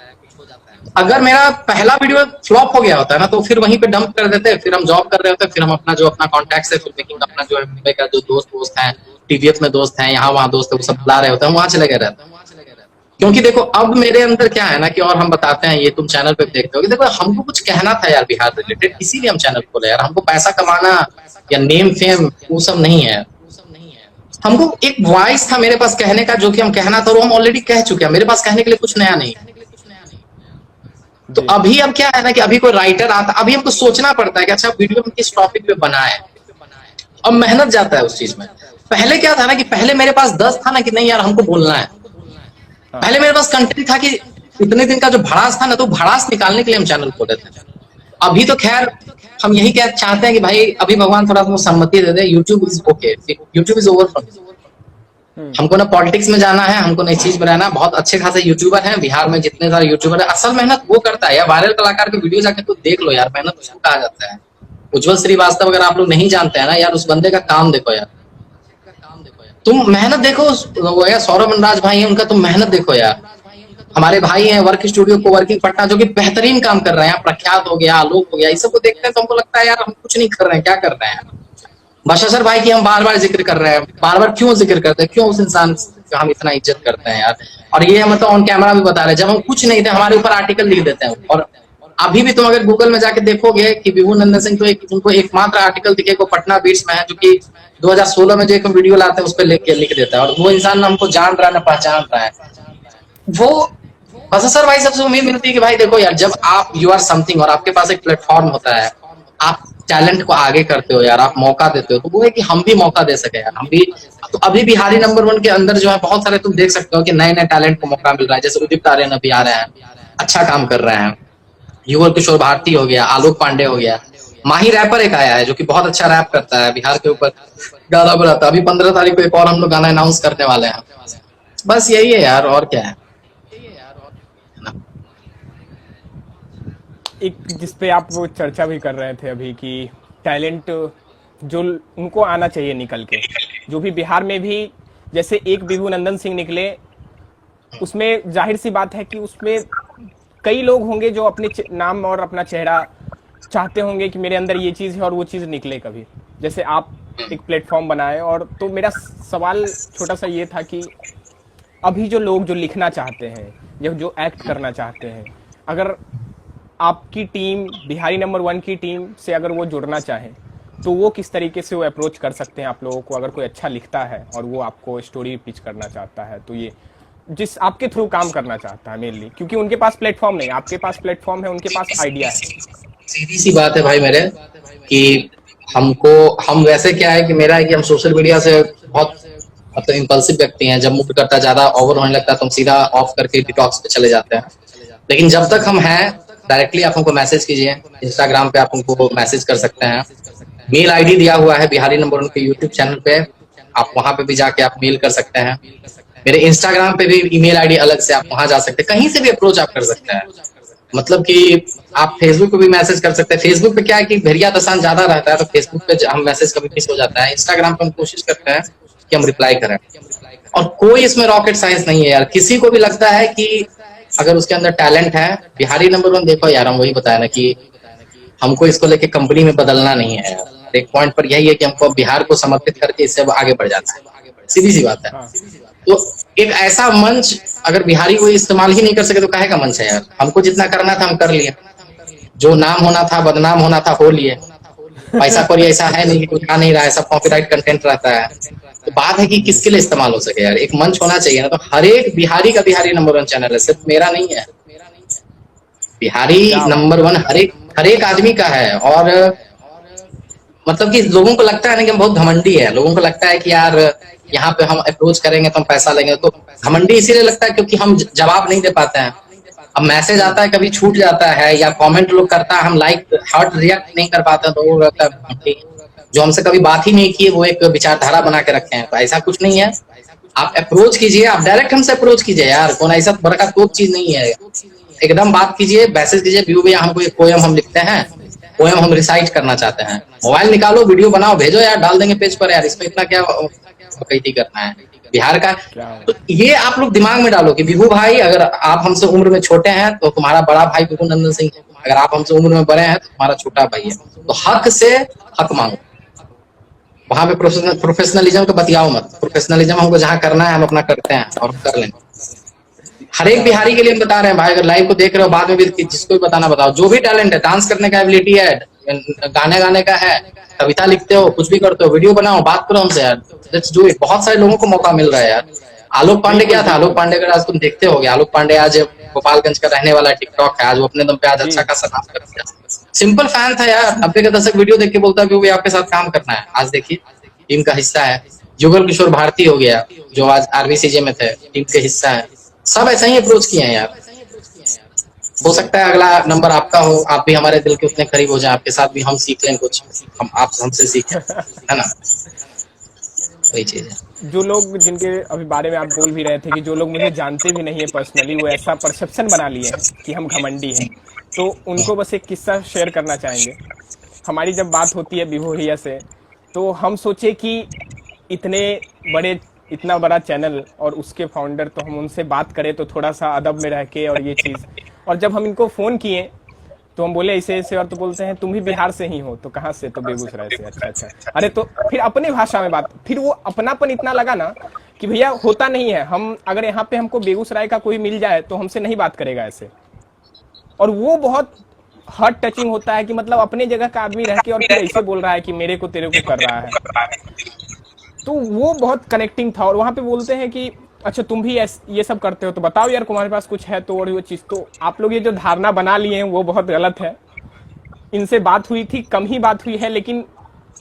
अगर मेरा पहला वीडियो फ्लॉप हो गया होता है ना तो फिर वहीं पे डंप कर देते, फिर हम जॉब कर रहे होते, फिर हम अपना कॉन्टैक्ट है फिल्म मेकिंग, अपना जो है मुंबई का जो दोस्त है, टीवीएफ में दोस्त हैं, यहाँ वहाँ दोस्त है, वो सब बुला रहे होते हैं, वहां चले गए रहते हैं। क्योंकि देखो अब मेरे अंदर क्या है ना कि, और हम बताते हैं ये तुम चैनल पे देखते हो कि देखो हमको कुछ कहना था यार बिहार रिलेटेड, इसीलिए हम चैनल खोले यार। हमको पैसा कमाना या नेम फेम वो सब नहीं है, हमको एक वॉइस था मेरे पास कहने का, जो कि हम कहना था वो हम ऑलरेडी कह चुके हैं, मेरे पास कहने के लिए कुछ नया नहीं। तो अभी अब क्या है ना कि अभी कोई राइटर आता, अभी हमको सोचना पड़ता है कि अच्छा वीडियो में किस टॉपिक पे बनाए, अब मेहनत जाता है उस चीज में। पहले क्या था ना कि पहले मेरे पास 10 था ना कि नहीं यार हमको बोलना है, पहले मेरे पास कंटेंट था कि इतने दिन का जो भड़ास था ना, तो भड़ास निकालने के लिए हम चैनल खोले थे। अभी तो खैर हम यही क्या चाहते हैं कि भाई अभी भगवान थोड़ा सा सम्मति दे दे, YouTube is okay, YouTube is over from. हमको ना पॉलिटिक्स में जाना है, हमको नई चीज बनाना। बहुत अच्छे खासे यूट्यूबर हैं बिहार में, जितने सारे यूट्यूबर है, असल मेहनत वो करता है यार। वायरल कलाकार के वीडियो जाके तो देख लो यार, मेहनत उसको कहा जाता है। उज्जवल श्रीवास्तव अगर आप लोग नहीं जानते हैं ना यार, उस बंदे का काम देखो यार, तुम मेहनत देखो। वो यार सौरभ मनराज भाई है, उनका तुम मेहनत देखो यार। हमारे भाई हैं वर्क स्टूडियो को वर्किंग पटना, जो कि बेहतरीन काम कर रहे हैं। प्रख्यात हो गया, आलोक हो गया, इस सब को देखते हैं तो हमको लगता है यार हम कुछ नहीं कर रहे हैं, क्या कर रहे हैं। बशाशर भाई की हम बार बार जिक्र कर रहे हैं, बार बार क्यों जिक्र करते हैं, क्यों उस इंसान का हम इतना इज्जत करते हैं यार। और ये मतलब ऑन कैमरा भी बता रहे हैं, जब हम कुछ नहीं थे हमारे ऊपर आर्टिकल लिख देते हैं। और अभी भी तुम अगर गूगल में जाके देखोगे कि विभू नंदन सिंह, तो तुमको एकमात्र आर्टिकल दिखेगा पटना बीट्स में है, जो कि 2016 में जो एक वीडियो लाते हैं उस पर लिख देता है। और वो इंसान हमको जान रहा है, ना पहचान रहा है। वो बस सर भाई सबसे उम्मीद मिलती है कि भाई देखो यार, जब आप यू आर समथिंग और आपके पास एक प्लेटफॉर्म होता है, आप टैलेंट को आगे करते हो यार, आप मौका देते हो, तो वो है कि हम भी मौका दे सके यार, हम भी। तो अभी बिहारी नंबर वन के अंदर जो है बहुत सारे तुम देख सकते हो कि नए नए टैलेंट को मौका मिल रहा है, जैसे उदित नारायण अभी आ रहे हैं, अच्छा काम कर रहे हैं। युगल किशोर भारती हो गया, आलोक पांडे हो गया, माही रैपर एक आया है जो कि बहुत अच्छा रैप करता है, बिहार के ऊपर गाना बनाता है। अभी 15 तारीख को एक और हम लोग गाना अनाउंस करने वाले हैं। बस यही है यार, और क्या है ना। एक जिस पे आप वो चर्चा भी कर रहे थे अभी कि टैलेंट जो उनको आना चाहिए निकल के, जो भी बिहार में भी जैसे एक विभू नंदन सिंह निकले, उसमें जाहिर सी बात है कि उसमें कई लोग होंगे जो अपने नाम और अपना चेहरा चाहते होंगे कि मेरे अंदर ये चीज़ है और वो चीज़ निकले कभी, जैसे आप एक प्लेटफॉर्म बनाए। और तो मेरा सवाल छोटा सा ये था कि अभी जो लोग जो लिखना चाहते हैं, जो एक्ट करना चाहते हैं, अगर आपकी टीम बिहारी नंबर वन की टीम से अगर वो जुड़ना चाहे तो वो किस तरीके से वो अप्रोच कर सकते हैं आप लोगों को? अगर कोई अच्छा लिखता है और वो आपको स्टोरी पिच करना चाहता है, तो ये जिस आपके थ्रू काम करना चाहता है मेनली, क्योंकि उनके पास प्लेटफॉर्म नहीं, आपके पास प्लेटफॉर्म है, उनके पास आइडिया है। सीधी सी बात है भाई मेरे, कि हमको, हम वैसे क्या है कि मेरा है कि हम सोशल मीडिया से बहुत मतलब इम्पल्सिव व्यक्ति हैं। जब मूड करता है, ज्यादा ओवर होने लगता है, तो हम सीधा ऑफ करके डिटॉक्स पे चले जाते हैं। लेकिन जब तक हम हैं, डायरेक्टली आप हमको मैसेज कीजिए, इंस्टाग्राम पे आप हमको मैसेज कर सकते हैं। मेल आईडी दिया हुआ है बिहारी नंबर वन के यूट्यूब चैनल पे, आप वहां पे भी जाके आप मेल कर सकते हैं। मेरे इंस्टाग्राम पे भी ईमेल आईडी अलग से, आप वहां जा सकते हैं, कहीं से भी अप्रोच आप कर सकते हैं। मतलब कि आप फेसबुक पे भी मैसेज कर सकते हैं। फेसबुक पे क्या है कि भेड़िया दसान ज्यादा रहता है, तो फेसबुक पे हम मैसेज कभी मिस हो जाता है। इंस्टाग्राम पे हम कोशिश करते हैं कि हम रिप्लाई करें। और कोई इसमें रॉकेट साइंस नहीं है यार, किसी को भी लगता है कि अगर उसके अंदर टैलेंट है, बिहारी नंबर वन देखो यार, हम वही बताया ना कि हमको इसको लेके कंपनी में बदलना नहीं है यार। एक पॉइंट पर यही है कि हमको बिहार को समर्पित करके इससे आगे बढ़ जाना है, सीधी सी बात है। हाँ तो एक ऐसा मंच अगर बिहारी को इस्तेमाल ही नहीं कर सके तो काहे का मंच है यार। हमको जितना करना था हम कर लिए, जो नाम होना था, बदनाम होना था, हो लिए। पैसा कोई ऐसा है नहीं कि कुछ आ नहीं रहा है, सब कॉपीराइट कंटेंट रहता है। तो बात है कि किसके लिए इस्तेमाल हो सके यार, एक मंच होना चाहिए ना। तो हर एक बिहारी का बिहारी नंबर वन चैनल है, सिर्फ मेरा नहीं है। बिहारी क्या बात नंबर है। वन हर एक आदमी का है। और मतलब कि लोगों को लगता है ना कि हम बहुत घमंडी है, लोगों को लगता है कि यार यहाँ पे हम अप्रोच करेंगे तो हम पैसा लेंगे। तो घमंडी इसीलिए लगता है क्योंकि हम जवाब नहीं दे पाते हैं। अब मैसेज आता है, कभी छूट जाता है, या कमेंट लोग करता है, हम लाइक हार्ट रिएक्ट नहीं कर पाते हैं, तो वो रहता है घमंडी। जो हमसे कभी बात ही नहीं की है वो एक विचारधारा बना के रखे हैं, तो ऐसा कुछ नहीं है। आप अप्रोच कीजिए, आप डायरेक्ट हमसे अप्रोच कीजिए यार, कौन ऐसा बड़ा का कोई चीज नहीं है। एकदम बात कीजिए, मैसेज कीजिए, व्यू भैया हमको एक पोएम हम लिखते हैं, पोएम हम रिसाइट करना चाहते हैं। मोबाइल निकालो, वीडियो बनाओ, भेजो यार, डाल देंगे पेज पर यार, इसमें इतना क्या बकैती करना है बिहार का। क्या तो ये आप लोग दिमाग में डालो कि विभू भाई, अगर आप हमसे उम्र में छोटे हैं तो तुम्हारा बड़ा भाई विभू नंदन सिंह है, अगर आप हमसे उम्र में बड़े हैं तो तुम्हारा छोटा भाई है। तो हक से हक मांगो, वहां पे प्रोफेशनलिज्म का बतियाओ मत। प्रोफेशनलिज्म हमको जहाँ करना है हम अपना करते हैं और हम कर लेंगे। हर एक बिहारी के लिए हम बता रहे हैं भाई, अगर लाइव को देख रहे हो, बाद में भी जिसको भी बताना बताओ, जो भी टैलेंट है, डांस करने का एबिलिटी है, गाने गाने का है, कविता लिखते हो, कुछ भी करते हो, वीडियो बनाओ, बात करो हमसे यार, लेट्स डू इट। बहुत सारे लोगों को मौका मिल रहा है यार। आलोक पांडे बिल्कुल क्या था, आलोक बिल्कुल। पांडे का आज तुम देखते हो, आलोक पांडे आज गोपालगंज का रहने वाला, टिकटॉक है आज, वो अपने दम पे आज जी अच्छा खासा काम कर रहा है। सिंपल फैन था यार, 90 के दशक वीडियो देख के बोलता है कि वो आपके साथ काम करना है, आज देखिए टीम का हिस्सा है। युगल किशोर भारती हो गया जो आज आरबीसीजे में थे, टीम के हिस्सा है। सब ऐसा ही अप्रोच किए हैं यार। हो सकता है अगला नंबर आपका हो, आप भी हमारे दिल के उतने करीब हो जाए, आपके साथ भी हम सीख लें कुछ, हम आप हमसे सीखें, है ना, वही चीज है। जो लोग जिनके अभी बारे में आप बोल भी रहे थे कि जो लोग मुझे जानते भी नहीं है पर्सनली, वो ऐसा परसेप्शन बना लिए हैं कि हम घमंडी हैं, तो उनको बस एक किस्सा शेयर करना चाहेंगे। हमारी जब बात होती है विभू भैया से, तो हम सोचे कि इतने बड़े इतना बड़ा चैनल और उसके फाउंडर, तो हम उनसे बात करें तो थोड़ा सा अदब में रह के और ये चीज़। और जब हम इनको फ़ोन किए तो हम बोले ऐसे ऐसे, और तो बोलते हैं तुम भी बिहार से ही हो, तो कहाँ से? तो बेगूसराय से। अच्छा अच्छा। अरे तो फिर अपनी भाषा में बात, फिर वो अपनापन इतना लगा ना कि भैया होता नहीं है, हम अगर यहाँ पे हमको बेगूसराय का कोई मिल जाए तो हमसे नहीं बात करेगा ऐसे। और वो बहुत हार्ट टचिंग होता है कि मतलब अपने जगह का आदमी रह के और फिर ऐसे बोल रहा है कि मेरे को तेरे को कर रहा है। तो वो बहुत कनेक्टिंग था। और वहाँ पे बोलते हैं कि अच्छा तुम भी ये सब करते हो तो बताओ यार, तुम्हारे पास कुछ है तो। और वो चीज़ तो आप लोग ये जो धारणा बना लिए हैं वो बहुत गलत है। इनसे बात हुई थी, कम ही बात हुई है, लेकिन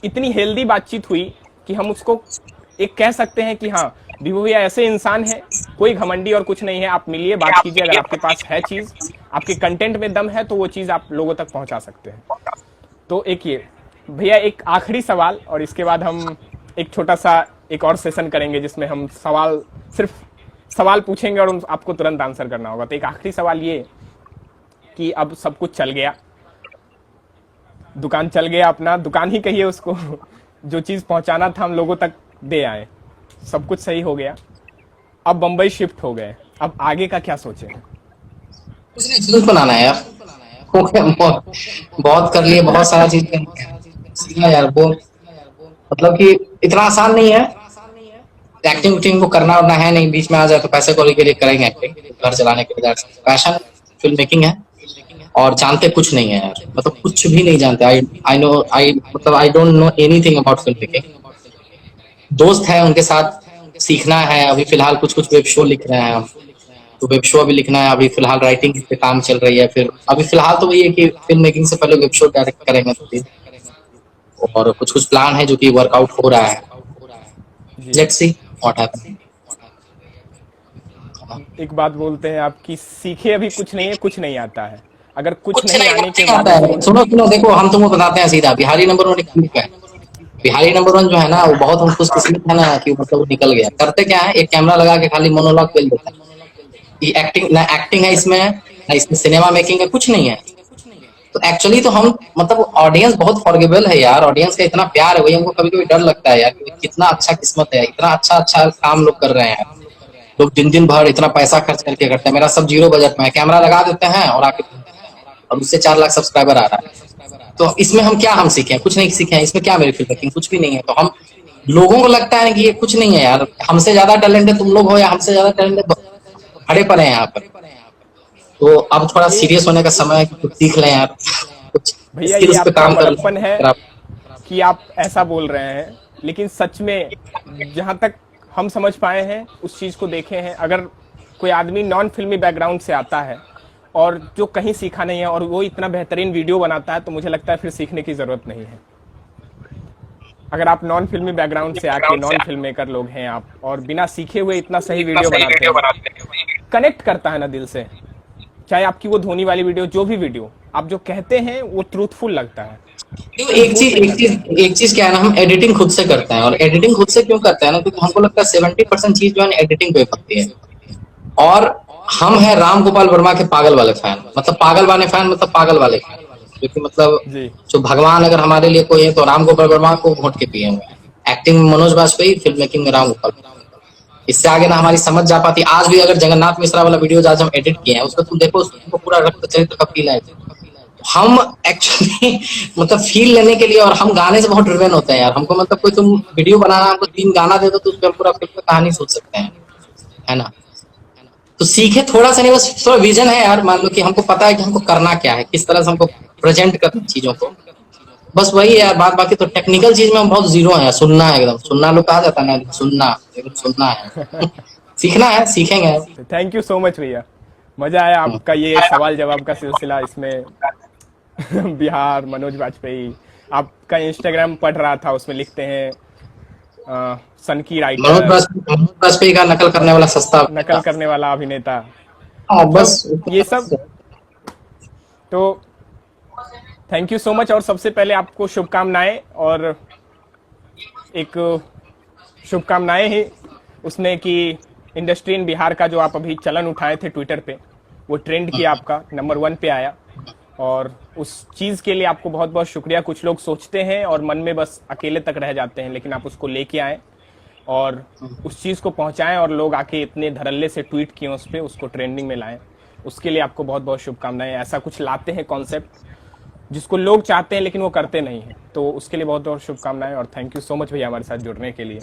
इतनी हेल्दी बातचीत हुई कि हम उसको एक कह सकते हैं कि हाँ विभू भैया ऐसे इंसान है, कोई घमंडी और कुछ नहीं है। आप मिलिए, बात कीजिए, अगर आपके पास है चीज़, आपके कंटेंट में दम है तो वो चीज़ आप लोगों तक पहुंचा सकते हैं। तो एक ये भैया एक आखिरी सवाल, और इसके बाद हम एक छोटा सा एक और सेशन करेंगे जिसमें हम सवाल सिर्फ सवाल पूछेंगे और आपको तुरंत आंसर करना होगा। तो एक आखिरी सवाल ये कि अब सब कुछ चल गया, दुकान चल गया, अपना दुकान ही कहिए उसको, जो चीज़ पहुंचाना था हम लोगों तक दे आए, सब कुछ सही हो गया, अब बम्बई शिफ्ट हो गए, अब आगे का क्या सोचे? कुछ नहीं, फिल्म बनाना है यार। हो गया, बहुत कर लिए, बहुत सारा चीज सीखना यार। वो मतलब कि इतना आसान नहीं है। एक्टिंग उक्टिंग को करना वरना है नहीं, बीच में आ जाए तो पैसे कौड़ी के लिए करेंगे एक्टिंग, घर चलाने के लिए। पैशन फिल्म मेकिंग है, और जानते कुछ नहीं है यार, मतलब कुछ भी नहीं जानते। आई मतलब I don't know anything about film making. दोस्त है उनके साथ सीखना है। अभी फिलहाल कुछ कुछ वेब शो लिख रहे हैं हम, तो वेब शो अभी लिखना है। अभी फिलहाल राइटिंग पे काम चल रही है। फिर अभी फिलहाल तो वही है कि फिल्म मेकिंग से पहले वेब शो डायरेक्ट करेंगे तो फिर, और कुछ कुछ प्लान है जो कि वर्कआउट हो रहा है। जी लेट्स सी व्हाट हैपन। एक बात बोलते हैं आपकी, सीखे अभी कुछ नहीं है, कुछ नहीं आता है। अगर कुछ कुछ नहीं नहीं, आने कुछ के नहीं आता है। बावजूद, सुनो सुनो, देखो हम तुमको बताते हैं सीधा, बिहारी नंबर वन एक ग्रुप है। बिहारी नंबर वन जो है ना, वो बहुत हम खुशकिस्मत है ना कि मतलब वो निकल गया। करते क्या है, एक कैमरा लगा के खाली मोनोलॉग बोल देता है। ये एक्टिंग ना, एक्टिंग है इसमें ना, इसमें सिनेमा मेकिंग है, कुछ नहीं है। तो एक्चुअली तो हम मतलब ऑडियंस बहुत फॉरगिवेबल है यार। ऑडियंस का इतना प्यार है, वही हमको कभी कभी डर लगता है यार कि कितना अच्छा किस्मत है, इतना अच्छा अच्छा काम लोग कर रहे हैं। लोग दिन दिन भर इतना पैसा खर्च करके करते हैं। मेरा सब जीरो बजट में है, कैमरा लगा देते हैं और आके, और उससे 4 लाख सब्सक्राइबर आ रहा है। तो इसमें हम क्या हम सीखे? कुछ नहीं सीखे हैं। इसमें क्या मेरी फिल्म मेकिंग? कुछ भी नहीं है। तो हम लोगों को लगता है कि ये कुछ नहीं है यार, हमसे ज्यादा टैलेंट है तुम लोग हो, या हमसे ज्यादा टैलेंट खड़े पड़े हैं यहाँ पर। तो अब थोड़ा ये सीरियस होने का समय है कि कुछ सीख लें यार, कुछ भैया ये स्किल्स पे आपका काम कर लें बड़प्पन है अगर आप। कि आप ऐसा बोल रहे हैं, लेकिन सच में जहाँ तक हम समझ पाए हैं, उस चीज़ को देखे हैं, अगर कोई आदमी नॉन फिल्मी बैकग्राउंड से आता है और जो कहीं सीखा नहीं है और वो इतना बेहतरीन वीडियो बनाता है, तो मुझे लगता है फिर सीखने की ज़रूरत नहीं है। अगर आप नॉन फिल्मी बैकग्राउंड से आके नॉन फिल्म मेकर लोग हैं आप, और बिना सीखे हुए इतना सही वीडियो बनाते हैं, कनेक्ट करता है ना दिल से। चाहे आपकी वो धोनी वाली वीडियो, जो भी वीडियो आप जो कहते हैं वो ट्रूथफुल लगता है, देखो, वो झूठ नहीं लगता है। एक चीज क्या है ना, हम एडिटिंग खुद से करते हैं। और एडिटिंग खुद से क्यों करते हैं ना, क्योंकि हमको लगता है 70% चीज जो है एडिटिंग पे बनती है। और हम हैं राम गोपाल वर्मा के पागल वाले फैन, मतलब पागल वाले फैन, मतलब पागल वाले फैन, क्योंकि मतलब जी जो भगवान अगर हमारे लिए कोई है तो राम गोपाल वर्मा को वोट के पिए हुए हैं। एक्टिंग में मनोज बाजपेयी, फिल्म मेकिंग में राम गोपाल। इससे आगे ना हमारी समझ जा पाती। आज भी अगर जगन्नाथ मिश्रा वाला वीडियो आज हम एडिट किए हैं, उसको तुम देखो, उसको तुमको पूरा रक्त चरित्र का फील आएगा। हम एक्चुअली मतलब फील लेने के लिए, और हम गाने से बहुत ड्रिवन होते हैं यार। हमको मतलब कोई तुम वीडियो बनाना, हमको 3 गाना दे दो तो उसमें हम पूरा फिल्म की कहानी सोच सकते हैं, है ना। तो सीखे थोड़ा सा नहीं, बस थोड़ा विजन है यार। मान लो कि हमको पता है कि हमको करना क्या है, किस तरह से हमको प्रेजेंट करना चीजों को, बस वही है यार बात। बाकी तो टेक्निकल चीज में हम बहुत जीरो है। सुनना है एकदम, सुनना लोग कहा जाता है ना, सुनना एकदम सुनना है। सीखना है, सीखेंगे। थैंक यू सो मच भैया, मजा आया आपका ये सवाल जवाब का सिलसिला इसमें। बिहार मनोज वाजपेयी, आपका इंस्टाग्राम पढ़ रहा था, उसमें लिखते हैं सन की राइटर, मनोज बाजपेयी का नकल करने वाला सस्ता नकल अभिनेता। करने वाला अभिनेता, हाँ बस। मतलब ये सब। तो थैंक यू सो मच, और सबसे पहले आपको शुभकामनाएं, और एक शुभकामनाएं ही उसमें कि इंडस्ट्री इन बिहार का जो आप अभी चलन उठाए थे ट्विटर पे, वो ट्रेंड किया, आपका नंबर 1 पे आया, और उस चीज़ के लिए आपको बहुत बहुत शुक्रिया। कुछ लोग सोचते हैं और मन में बस अकेले तक रह जाते हैं, लेकिन आप उसको लेके आए और उस चीज़ को पहुंचाएं, और लोग आके इतने धड़ल्ले से ट्वीट किए उस पर, उसको ट्रेंडिंग में लाएं। उसके लिए आपको बहुत बहुत शुभकामनाएं। ऐसा कुछ लाते हैं कॉन्सेप्ट जिसको लोग चाहते हैं लेकिन वो करते नहीं हैं, तो उसके लिए बहुत बहुत शुभकामनाएं, और थैंक यू सो मच भैया हमारे साथ जुड़ने के लिए।